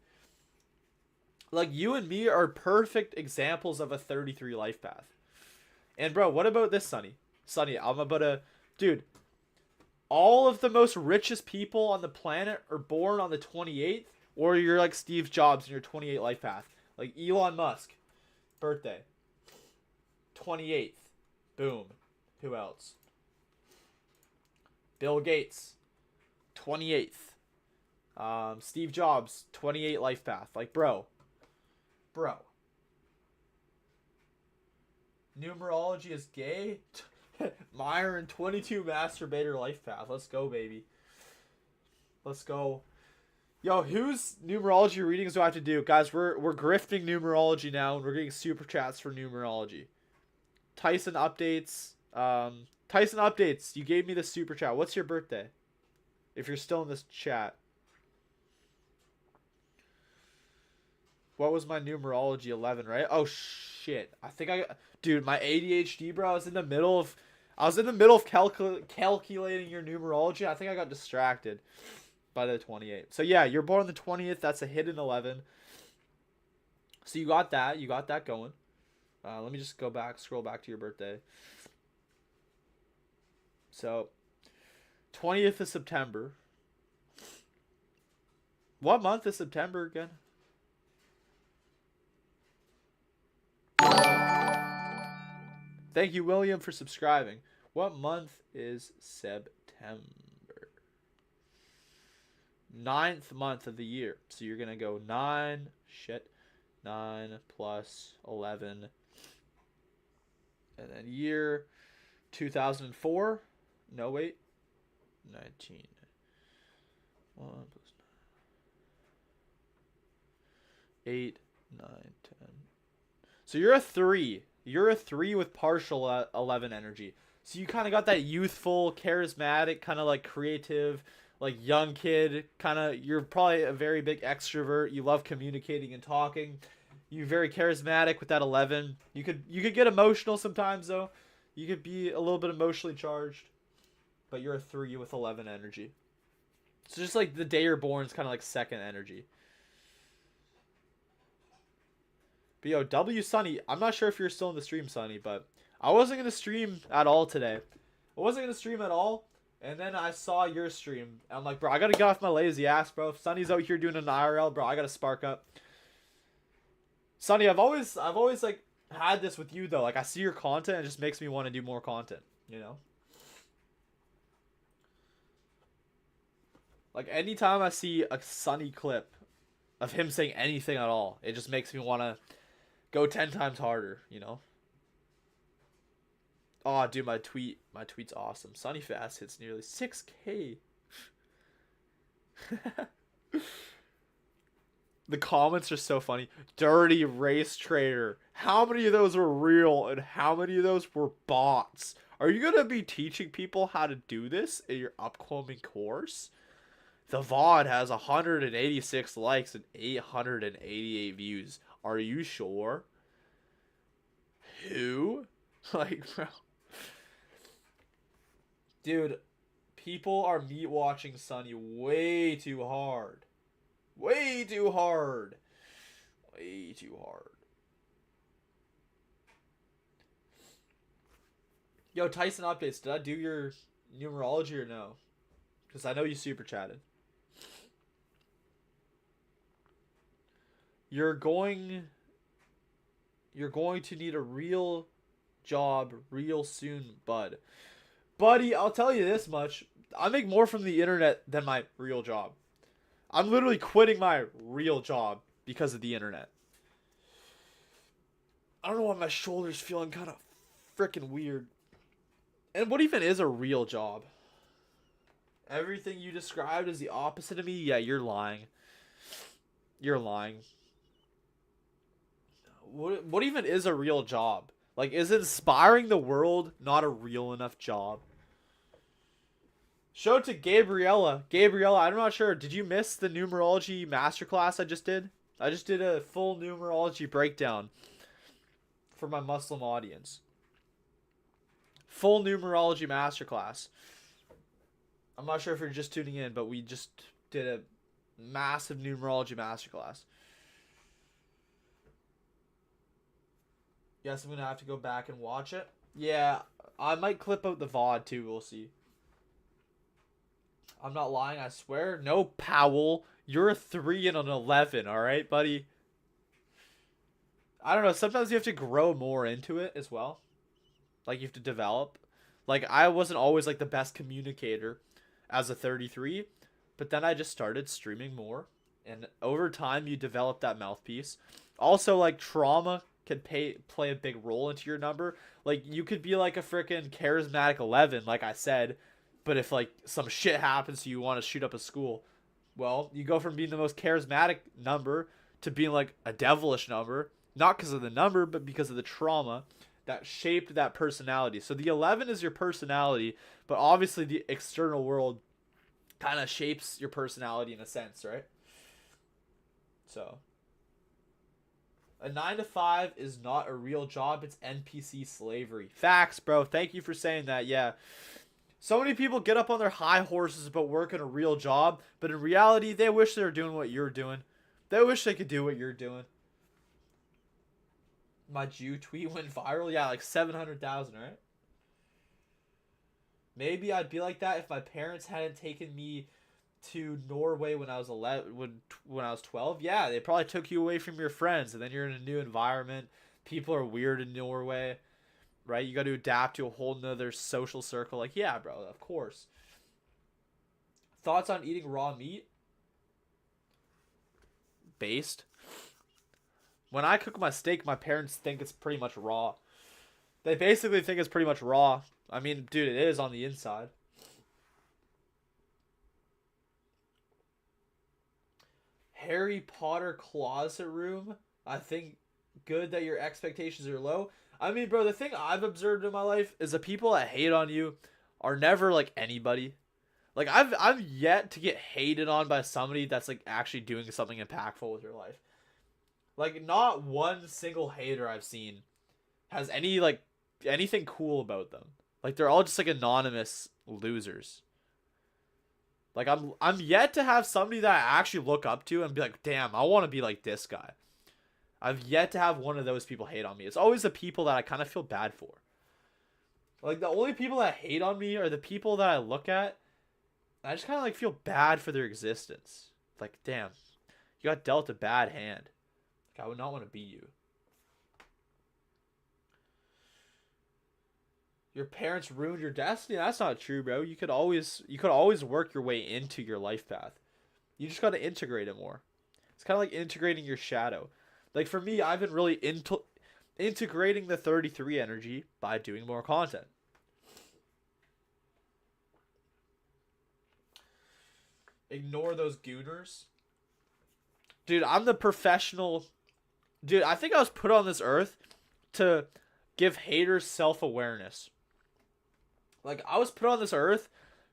Like, you and me are perfect examples of a 33 life path. And, bro, what about this, Sunny? Sunny, I'm about to... Dude, all of the most richest people on the planet are born on the 28th, or you're like Steve Jobs in your 28 life path. Like Elon Musk, birthday, 28th. Boom. Who else? Bill Gates, 28th. Steve Jobs, 28 life path. Like, bro. Numerology is gay. Myron, 22 masturbator life path. Let's go, baby. Let's go. Yo, whose numerology readings do I have to do? Guys, we're grifting numerology now, and we're getting super chats for numerology. Tyson updates. Tyson updates. You gave me the super chat. What's your birthday? If you're still in this chat. What was my numerology? 11, right? Oh shit. I think dude, my ADHD, bro. I was in the middle of calculating your numerology. I think I got distracted by the 28th. So yeah, you're born on the 20th. That's a hidden 11. So you got that. You got that going. Let me just scroll back to your birthday. So 20th of September. What month is September again? Thank you, William, for subscribing. What month is September? 9th month of the year. So you're going to go 9 plus 11. And then year 2004. No, wait. 19. 1 plus 9. 8, 9, 10. So you're a 3. You're a 3 with partial 11 energy. So you kind of got that youthful, charismatic, kind of like creative, like young kid. You're probably a very big extrovert. You love communicating and talking. You're very charismatic with that 11. You could get emotional sometimes though. You could be a little bit emotionally charged. But you're a 3 with 11 energy. So just like the day you're born is kind of like second energy. But yo, W Sunny, I'm not sure if you're still in the stream, Sunny, but I wasn't going to stream at all today. I wasn't going to stream at all, and then I saw your stream. I'm like, bro, I got to get off my lazy ass, bro. If Sunny's out here doing an IRL, bro, I got to spark up. Sunny, I've always like had this with you though. Like I see your content, and it just makes me want to do more content, you know? Like anytime I see a Sunny clip of him saying anything at all, it just makes me want to go 10 times harder, you know? Oh, dude, my tweet's awesome. Sunny Fast hits nearly 6K. The comments are so funny. Dirty race trader. How many of those were real and how many of those were bots? Are you going to be teaching people how to do this in your upcoming course? The VOD has 186 likes and 888 views. Are you sure? Who? Like, bro. Dude, people are meat watching Sonny way too hard. Way too hard. Way too hard. Yo, Tyson updates. Did I do your numerology or no? Because I know you super chatted. You're going to need a real job real soon, bud. Buddy, I'll tell you this much. I make more from the internet than my real job. I'm literally quitting my real job because of the internet. I don't know why my shoulder's feeling kind of freaking weird. And what even is a real job? Everything you described is the opposite of me? Yeah, you're lying. You're lying. What even is a real job? Like, is inspiring the world not a real enough job? Show it to Gabriella. Gabriella, I'm not sure. Did you miss the numerology masterclass I just did? I just did a full numerology breakdown for my Muslim audience. Full numerology masterclass. I'm not sure if you're just tuning in, but we just did a massive numerology masterclass. Yes, I'm going to have to go back and watch it. Yeah, I might clip out the VOD too. We'll see. I'm not lying, I swear. No, Powell. You're a 3 and an 11, alright, buddy? I don't know. Sometimes you have to grow more into it as well. Like, you have to develop. Like, I wasn't always, like, the best communicator as a 33. But then I just started streaming more. And over time, you develop that mouthpiece. Also, like, trauma can play a big role into your number. Like, you could be, like, a freaking charismatic 11, like I said. But if, like, some shit happens to you, want to shoot up a school, well, you go from being the most charismatic number to being, like, a devilish number. Not because of the number, but because of the trauma that shaped that personality. So the 11 is your personality, but obviously the external world kind of shapes your personality in a sense, right? So a 9 to 5 is not a real job. It's NPC slavery. Facts, bro. Thank you for saying that. Yeah. So many people get up on their high horses about working a real job, but in reality, they wish they were doing what you're doing. They wish they could do what you're doing. My Jew tweet went viral. Yeah, like 700,000, right? Maybe I'd be like that if my parents hadn't taken me to Norway when I was 11, when I was 12. Yeah, they probably took you away from your friends, and then you're in a new environment. People are weird in Norway, right? You got to adapt to a whole nother social circle. Like, yeah, bro, of course. Thoughts on eating raw meat? Based. When I cook my steak, my parents think it's pretty much raw. They basically think it's pretty much raw. I mean, dude, it is on the inside. Harry Potter closet room. I think good that your expectations are low. I mean, bro, the thing I've observed in my life is the people that hate on you are never like anybody. Like I've yet to get hated on by somebody that's like actually doing something impactful with your life. Like, not one single hater I've seen has any, like, anything cool about them. Like, they're all just, like, anonymous losers. Like, I'm yet to have somebody that I actually look up to and be like, damn, I want to be like this guy. I've yet to have one of those people hate on me. It's always the people that I kind of feel bad for. Like, the only people that hate on me are the people that I look at, and I just kind of, like, feel bad for their existence. Like, damn, you got dealt a bad hand. I would not want to be you. Your parents ruined your destiny? That's not true, bro. You could always work your way into your life path. You just got to integrate it more. It's kind of like integrating your shadow. Like for me, I've been really integrating the 33 energy by doing more content. Ignore those gooners. Dude, I'm the professional. Dude, I think I was put on this earth to give haters self-awareness. Like, I was put on this earth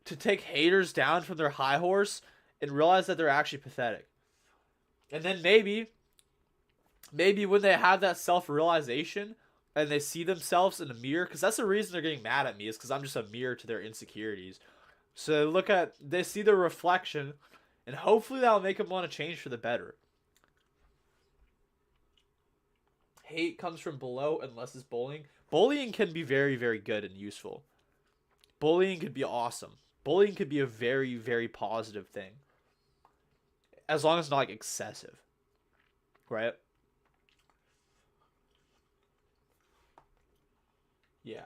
to take haters down from their high horse and realize that they're actually pathetic. And then maybe when they have that self-realization and they see themselves in a mirror, because that's the reason they're getting mad at me, is because I'm just a mirror to their insecurities. So they see the reflection, and hopefully that'll make them want to change for the better. Hate comes from below unless it's bullying. Bullying can be very, very good and useful. Bullying could be awesome. Bullying could be a very, very positive thing. As long as it's not like excessive. Right? Yeah.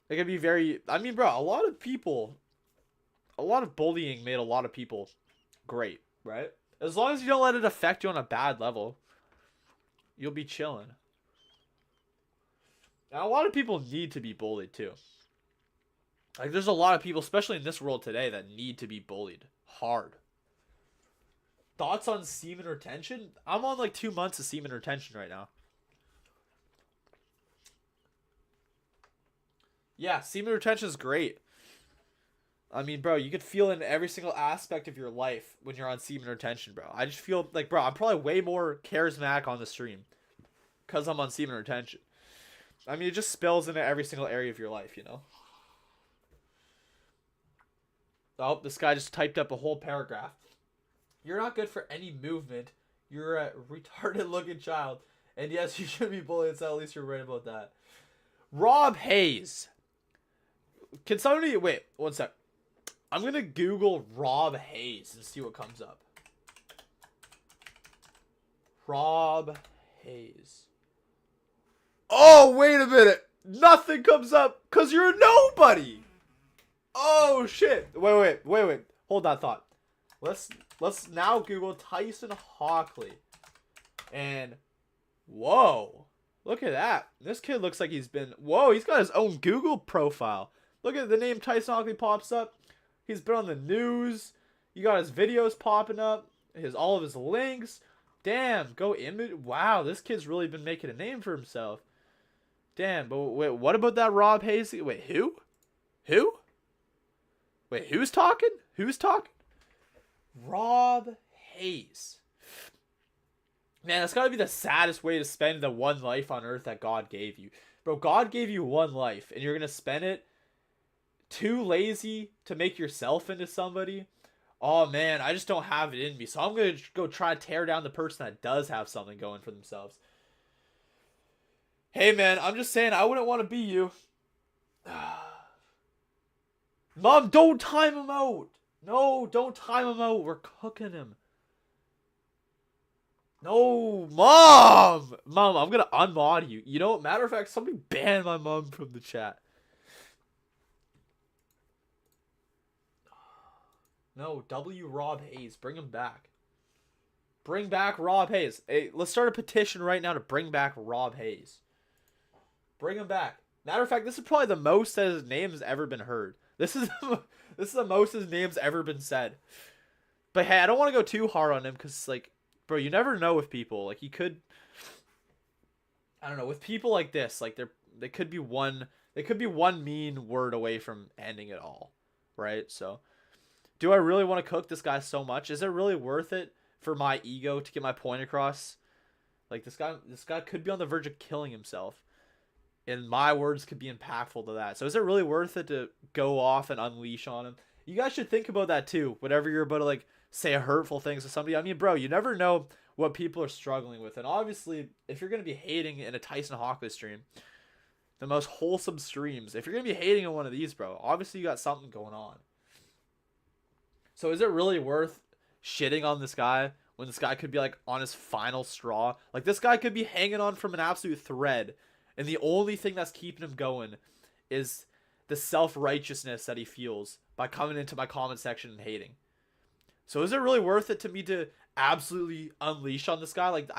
It could be very... I mean, bro, a lot of bullying made a lot of people great, right? As long as you don't let it affect you on a bad level, you'll be chilling. Now, a lot of people need to be bullied, too. Like, there's a lot of people, especially in this world today, that need to be bullied hard. Thoughts on semen retention? I'm on, like, 2 months of semen retention right now. Yeah, semen retention is great. I mean, bro, you could feel in every single aspect of your life when you're on semen retention, bro. I just feel like, bro, I'm probably way more charismatic on the stream because I'm on semen retention. I mean, it just spills into every single area of your life, you know? Oh, this guy just typed up a whole paragraph. You're not good for any movement. You're a retarded-looking child. And yes, you should be bullied, so at least you're right about that. Rob Hayes. Can somebody... Wait, one sec. I'm going to Google Rob Hayes and see what comes up. Rob Hayes. Oh, wait a minute. Nothing comes up because you're a nobody. Oh, shit. Wait. Hold that thought. Let's now Google Tyson Hockley. And, whoa. Look at that. This kid looks like he's been... Whoa, he's got his own Google profile. Look at the name Tyson Hockley pops up. He's been on the news. You got his videos popping up. All of his links. Damn, go image. Wow, this kid's really been making a name for himself. Damn, but wait, what about that Rob Hayes? Wait, who? Who? Wait, who's talking? Who's talking? Rob Hayes. Man, that's gotta be the saddest way to spend the one life on earth that God gave you. Bro, God gave you one life, and you're gonna spend it too lazy to make yourself into somebody? Oh, man, I just don't have it in me. So I'm gonna go try to tear down the person that does have something going for themselves. Hey, man, I'm just saying, I wouldn't want to be you. Mom, don't time him out. No, don't time him out. We're cooking him. No, Mom! Mom, I'm going to unmod you. You know, matter of fact, somebody ban my mom from the chat. No, W. Rob Hayes. Bring him back. Bring back Rob Hayes. Hey, let's start a petition right now to bring back Rob Hayes. Bring him back. Matter of fact, this is probably the most that his name has ever been heard. This is the most his name's ever been said. But hey, I don't want to go too hard on him because, like, bro, you never know with people. Like, he could... I don't know. With people like this, like, they could be one mean word away from ending it all. Right? So, do I really want to cook this guy so much? Is it really worth it for my ego to get my point across? Like, this guy could be on the verge of killing himself. And my words could be impactful to that. So is it really worth it to go off and unleash on him? You guys should think about that too. Whenever you're about to, like, say hurtful things to somebody. I mean, bro, you never know what people are struggling with. And obviously, if you're going to be hating in a Tyson Hockley stream, the most wholesome streams, if you're going to be hating on one of these, bro, obviously you got something going on. So is it really worth shitting on this guy when this guy could be, like, on his final straw? Like, this guy could be hanging on from an absolute thread. And the only thing that's keeping him going is the self-righteousness that he feels by coming into my comment section and hating. So is it really worth it to me to absolutely unleash on this guy? Like,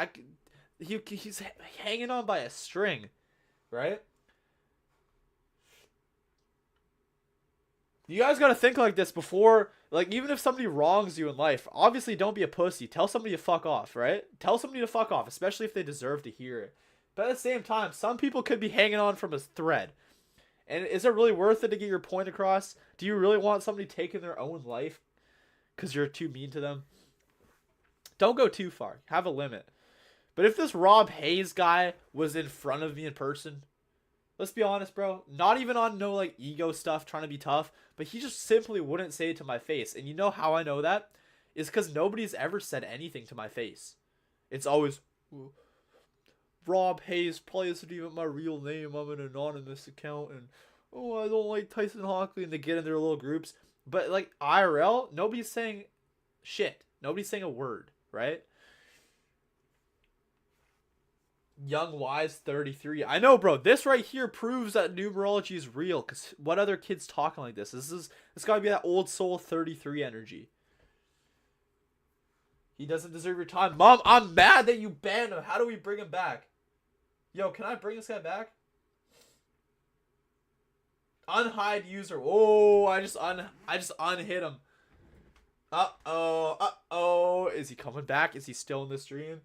he's hanging on by a string, right? You guys got to think like this before, like, even if somebody wrongs you in life, obviously don't be a pussy. Tell somebody to fuck off, right? Tell somebody to fuck off, especially if they deserve to hear it. But at the same time, some people could be hanging on from a thread. And is it really worth it to get your point across? Do you really want somebody taking their own life because you're too mean to them. Don't go too far. Have a limit. But if this Rob Hayes guy was in front of me in person, let's be honest, bro. Not even on no like ego stuff, trying to be tough, but he just simply wouldn't say it to my face. And you know how I know that? Is because nobody's ever said anything to my face. It's always, Rob Hayes probably isn't even my real name. I'm an anonymous account, and I don't like Tyson Hockley, and they get in their little groups. But like IRL, nobody's saying shit. Nobody's saying a word, right? Young Wise 33. I know, bro. This right here proves that numerology is real. Cause what other kids talking like this? It's gotta be that old soul 33 energy. He doesn't deserve your time. Mom, I'm mad that you banned him. How do we bring him back? Yo, can I bring this guy back? Unhide user. Oh, I just unhit him. Uh-oh. Is he coming back? Is he still in the stream?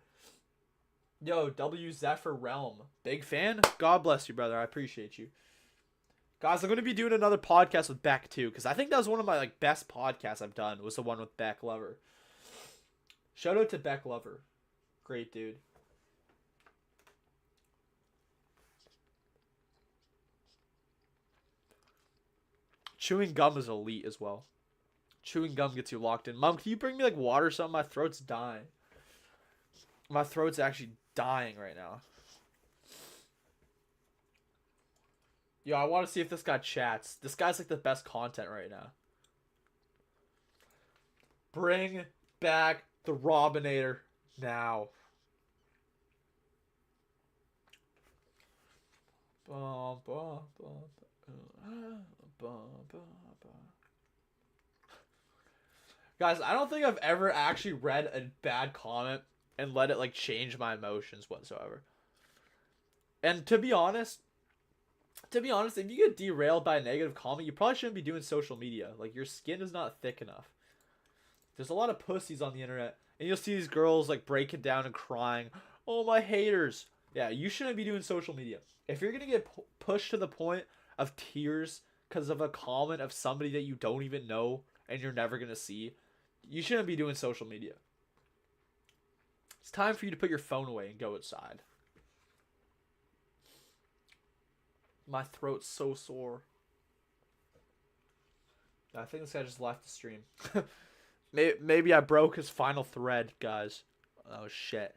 Yo, W Zephyr Realm. Big fan? God bless you, brother. I appreciate you. Guys, I'm going to be doing another podcast with Beck, too, because I think that was one of my like best podcasts I've done, was the one with Beck Lover. Shout out to Beck Lover. Great dude. Chewing gum is elite as well. Chewing gum gets you locked in. Mom, can you bring me like water or something? My throat's dying. My throat's actually dying right now. Yo, I want to see if this guy chats. This guy's like the best content right now. Bring back the Robinator now. Guys, I don't think I've ever actually read a bad comment and let it like change my emotions whatsoever. And to be honest, if you get derailed by a negative comment, you probably shouldn't be doing social media. Like, your skin is not thick enough. There's a lot of pussies on the internet, and you'll see these girls like breaking down and crying, "Oh, my haters." Yeah, you shouldn't be doing social media. If you're gonna get pushed to the point of tears because of a comment of somebody that you don't even know and you're never gonna see, you shouldn't be doing social media. It's time for you to put your phone away and go outside. My throat's so sore. I think this guy just left the stream. Maybe I broke his final thread, guys. Oh, shit.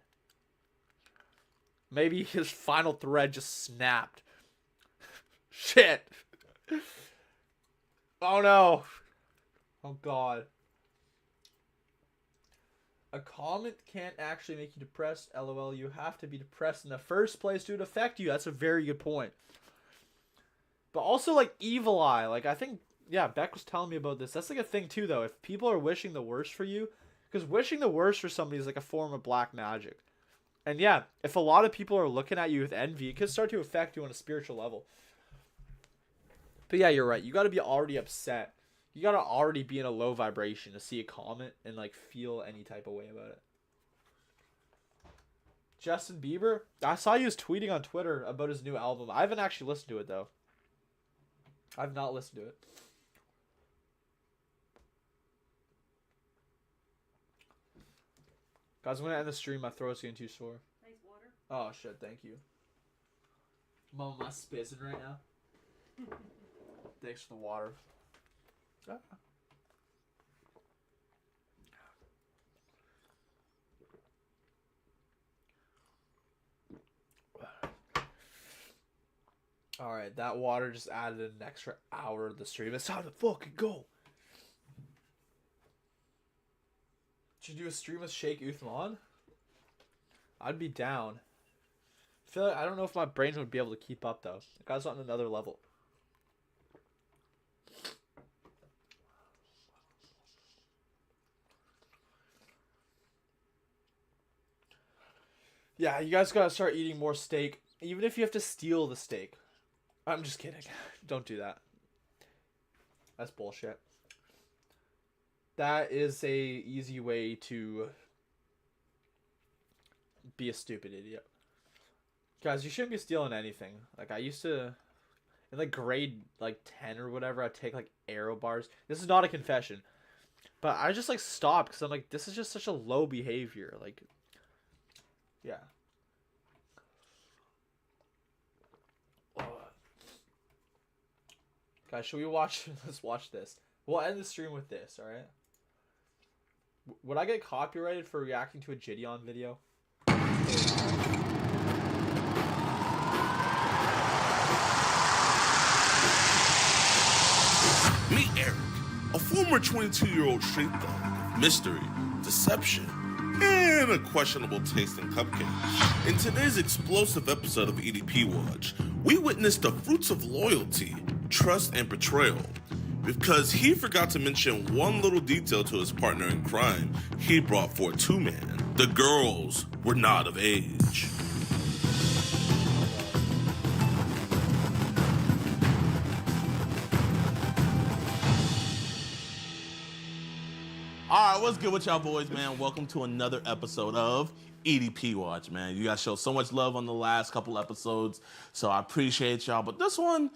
Maybe his final thread just snapped. Shit. Oh, no. Oh, God. A comment can't actually make you depressed. LOL, you have to be depressed in the first place to affect you. That's a very good point. But also, like, Evil Eye. Like, I think, yeah, Beck was telling me about this. That's, like, a thing, too, though. If people are wishing the worst for you, because wishing the worst for somebody is, like, a form of black magic. And, yeah, if a lot of people are looking at you with envy, it could start to affect you on a spiritual level. But, yeah, you're right. You got to be already upset. You got to already be in a low vibration to see a comment and, like, feel any type of way about it. Justin Bieber? I saw he was tweeting on Twitter about his new album. I haven't actually listened to it, though. I've not listened to it. Guys, I'm going to end the stream. My throat's getting too sore. Nice water. Oh, shit. Thank you. Mom, am I spizzing right now? Thanks for the water. Ah. Alright, that water just added an extra hour to the stream. It's time to fucking go. Should you do a stream with Sheikh Uthman? I'd be down. I don't know if my brain would be able to keep up, though. The guy's on another level. Yeah, you guys gotta start eating more steak. Even if you have to steal the steak. I'm just kidding. Don't do that. That's bullshit. That is a easy way to be a stupid idiot. Guys, you shouldn't be stealing anything. Like, I used to, in like grade like 10 or whatever, I'd take like arrow bars. This is not a confession. But I just like stopped because I'm like, this is just such a low behavior. Like, yeah. Guys, should we watch? Let's watch this. We'll end the stream with this, alright? Would I get copyrighted for reacting to a Gideon video? Meet Eric, a former 22-year-old street thug, mystery, deception, and a questionable taste in cupcakes. In today's explosive episode of EDP Watch, we witnessed the fruits of loyalty, trust, and betrayal. Because he forgot to mention one little detail to his partner in crime, he brought for a two-man. The girls were not of age. All right, what's good with y'all boys, man? Welcome to another episode of EDP Watch, man. You guys showed so much love on the last couple episodes, so I appreciate y'all. But this one's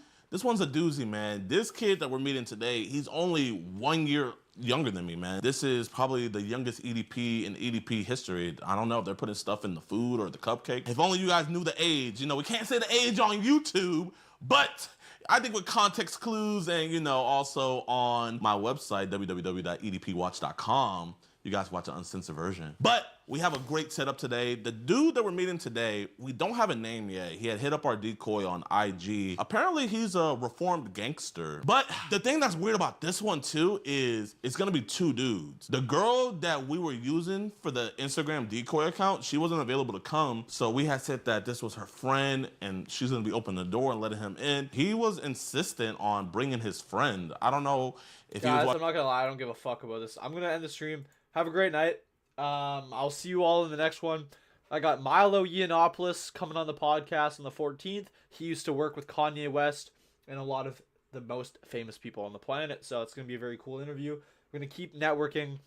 a doozy, man. This kid that we're meeting today, he's only 1 year younger than me, man. This is probably the youngest EDP in EDP history. I don't know if they're putting stuff in the food or the cupcake. If only you guys knew the age. You know, we can't say the age on YouTube, but I think with context clues and, you know, also on my website, www.edpwatch.com, you guys watch an uncensored version. But we have a great setup today. The dude that we're meeting today, we don't have a name yet. He had hit up our decoy on IG. Apparently he's a reformed gangster. But the thing that's weird about this one too is it's gonna be two dudes. The girl that we were using for the Instagram decoy account, she wasn't available to come. So we had said that this was her friend and she's gonna be opening the door and letting him in. He was insistent on bringing his friend. I don't know if Guys, he was... I'm not gonna lie, I don't give a fuck about this. I'm gonna end the stream. Have a great night. I'll see you all in the next one. I got Milo Yiannopoulos coming on the podcast on the 14th. He used to work with Kanye West and a lot of the most famous people on the planet, so it's going to be a very cool interview. We're going to keep networking.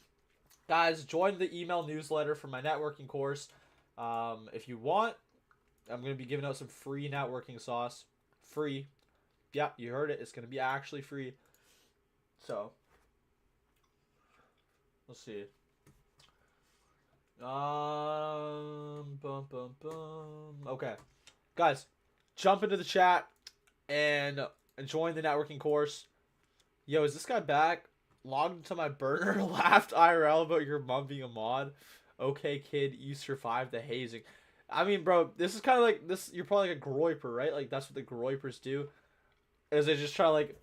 Guys, join the email newsletter for my networking course. If you want, I'm going to be giving out some free networking sauce. Free. Yeah, you heard it. It's going to be actually free. So, let's see. Okay, guys, jump into the chat and join the networking course. Yo, is this guy back? Logged into my burner, laughed IRL about your mom being a mod. Okay, kid, you survived the hazing. I mean, bro, this is kind of like this. You're probably like a groiper, right? Like that's what the groipers do. Is they just try to like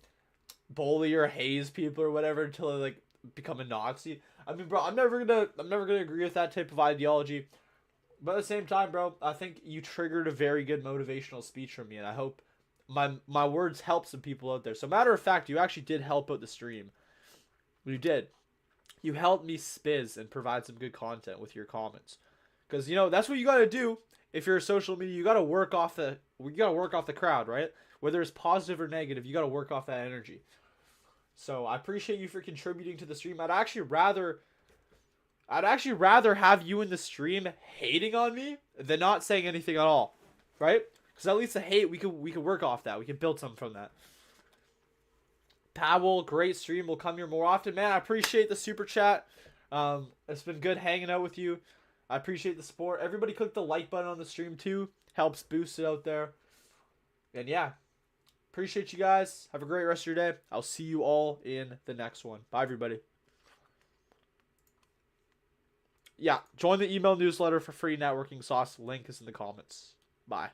bully or haze people or whatever until they like become a Nazi. I mean, bro, I'm never gonna agree with that type of ideology. But at the same time, bro, I think you triggered a very good motivational speech from me, and I hope my words help some people out there. So, matter of fact, you actually did help out the stream. You did. You helped me spizz and provide some good content with your comments. Because, you know, that's what you gotta do if you're a social media. You gotta work off the crowd, right? Whether it's positive or negative, you gotta work off that energy. So I appreciate you for contributing to the stream. I'd actually rather have you in the stream hating on me than not saying anything at all, right? Because at least the hate we could work off that. We could build something from that. Powell, great stream. We'll come here more often, man. I appreciate the super chat. It's been good hanging out with you. I appreciate the support. Everybody click the like button on the stream too. Helps boost it out there. And yeah. Appreciate you guys. Have a great rest of your day. I'll see you all in the next one. Bye, everybody. Yeah, join the email newsletter for free networking sauce. Link is in the comments. Bye.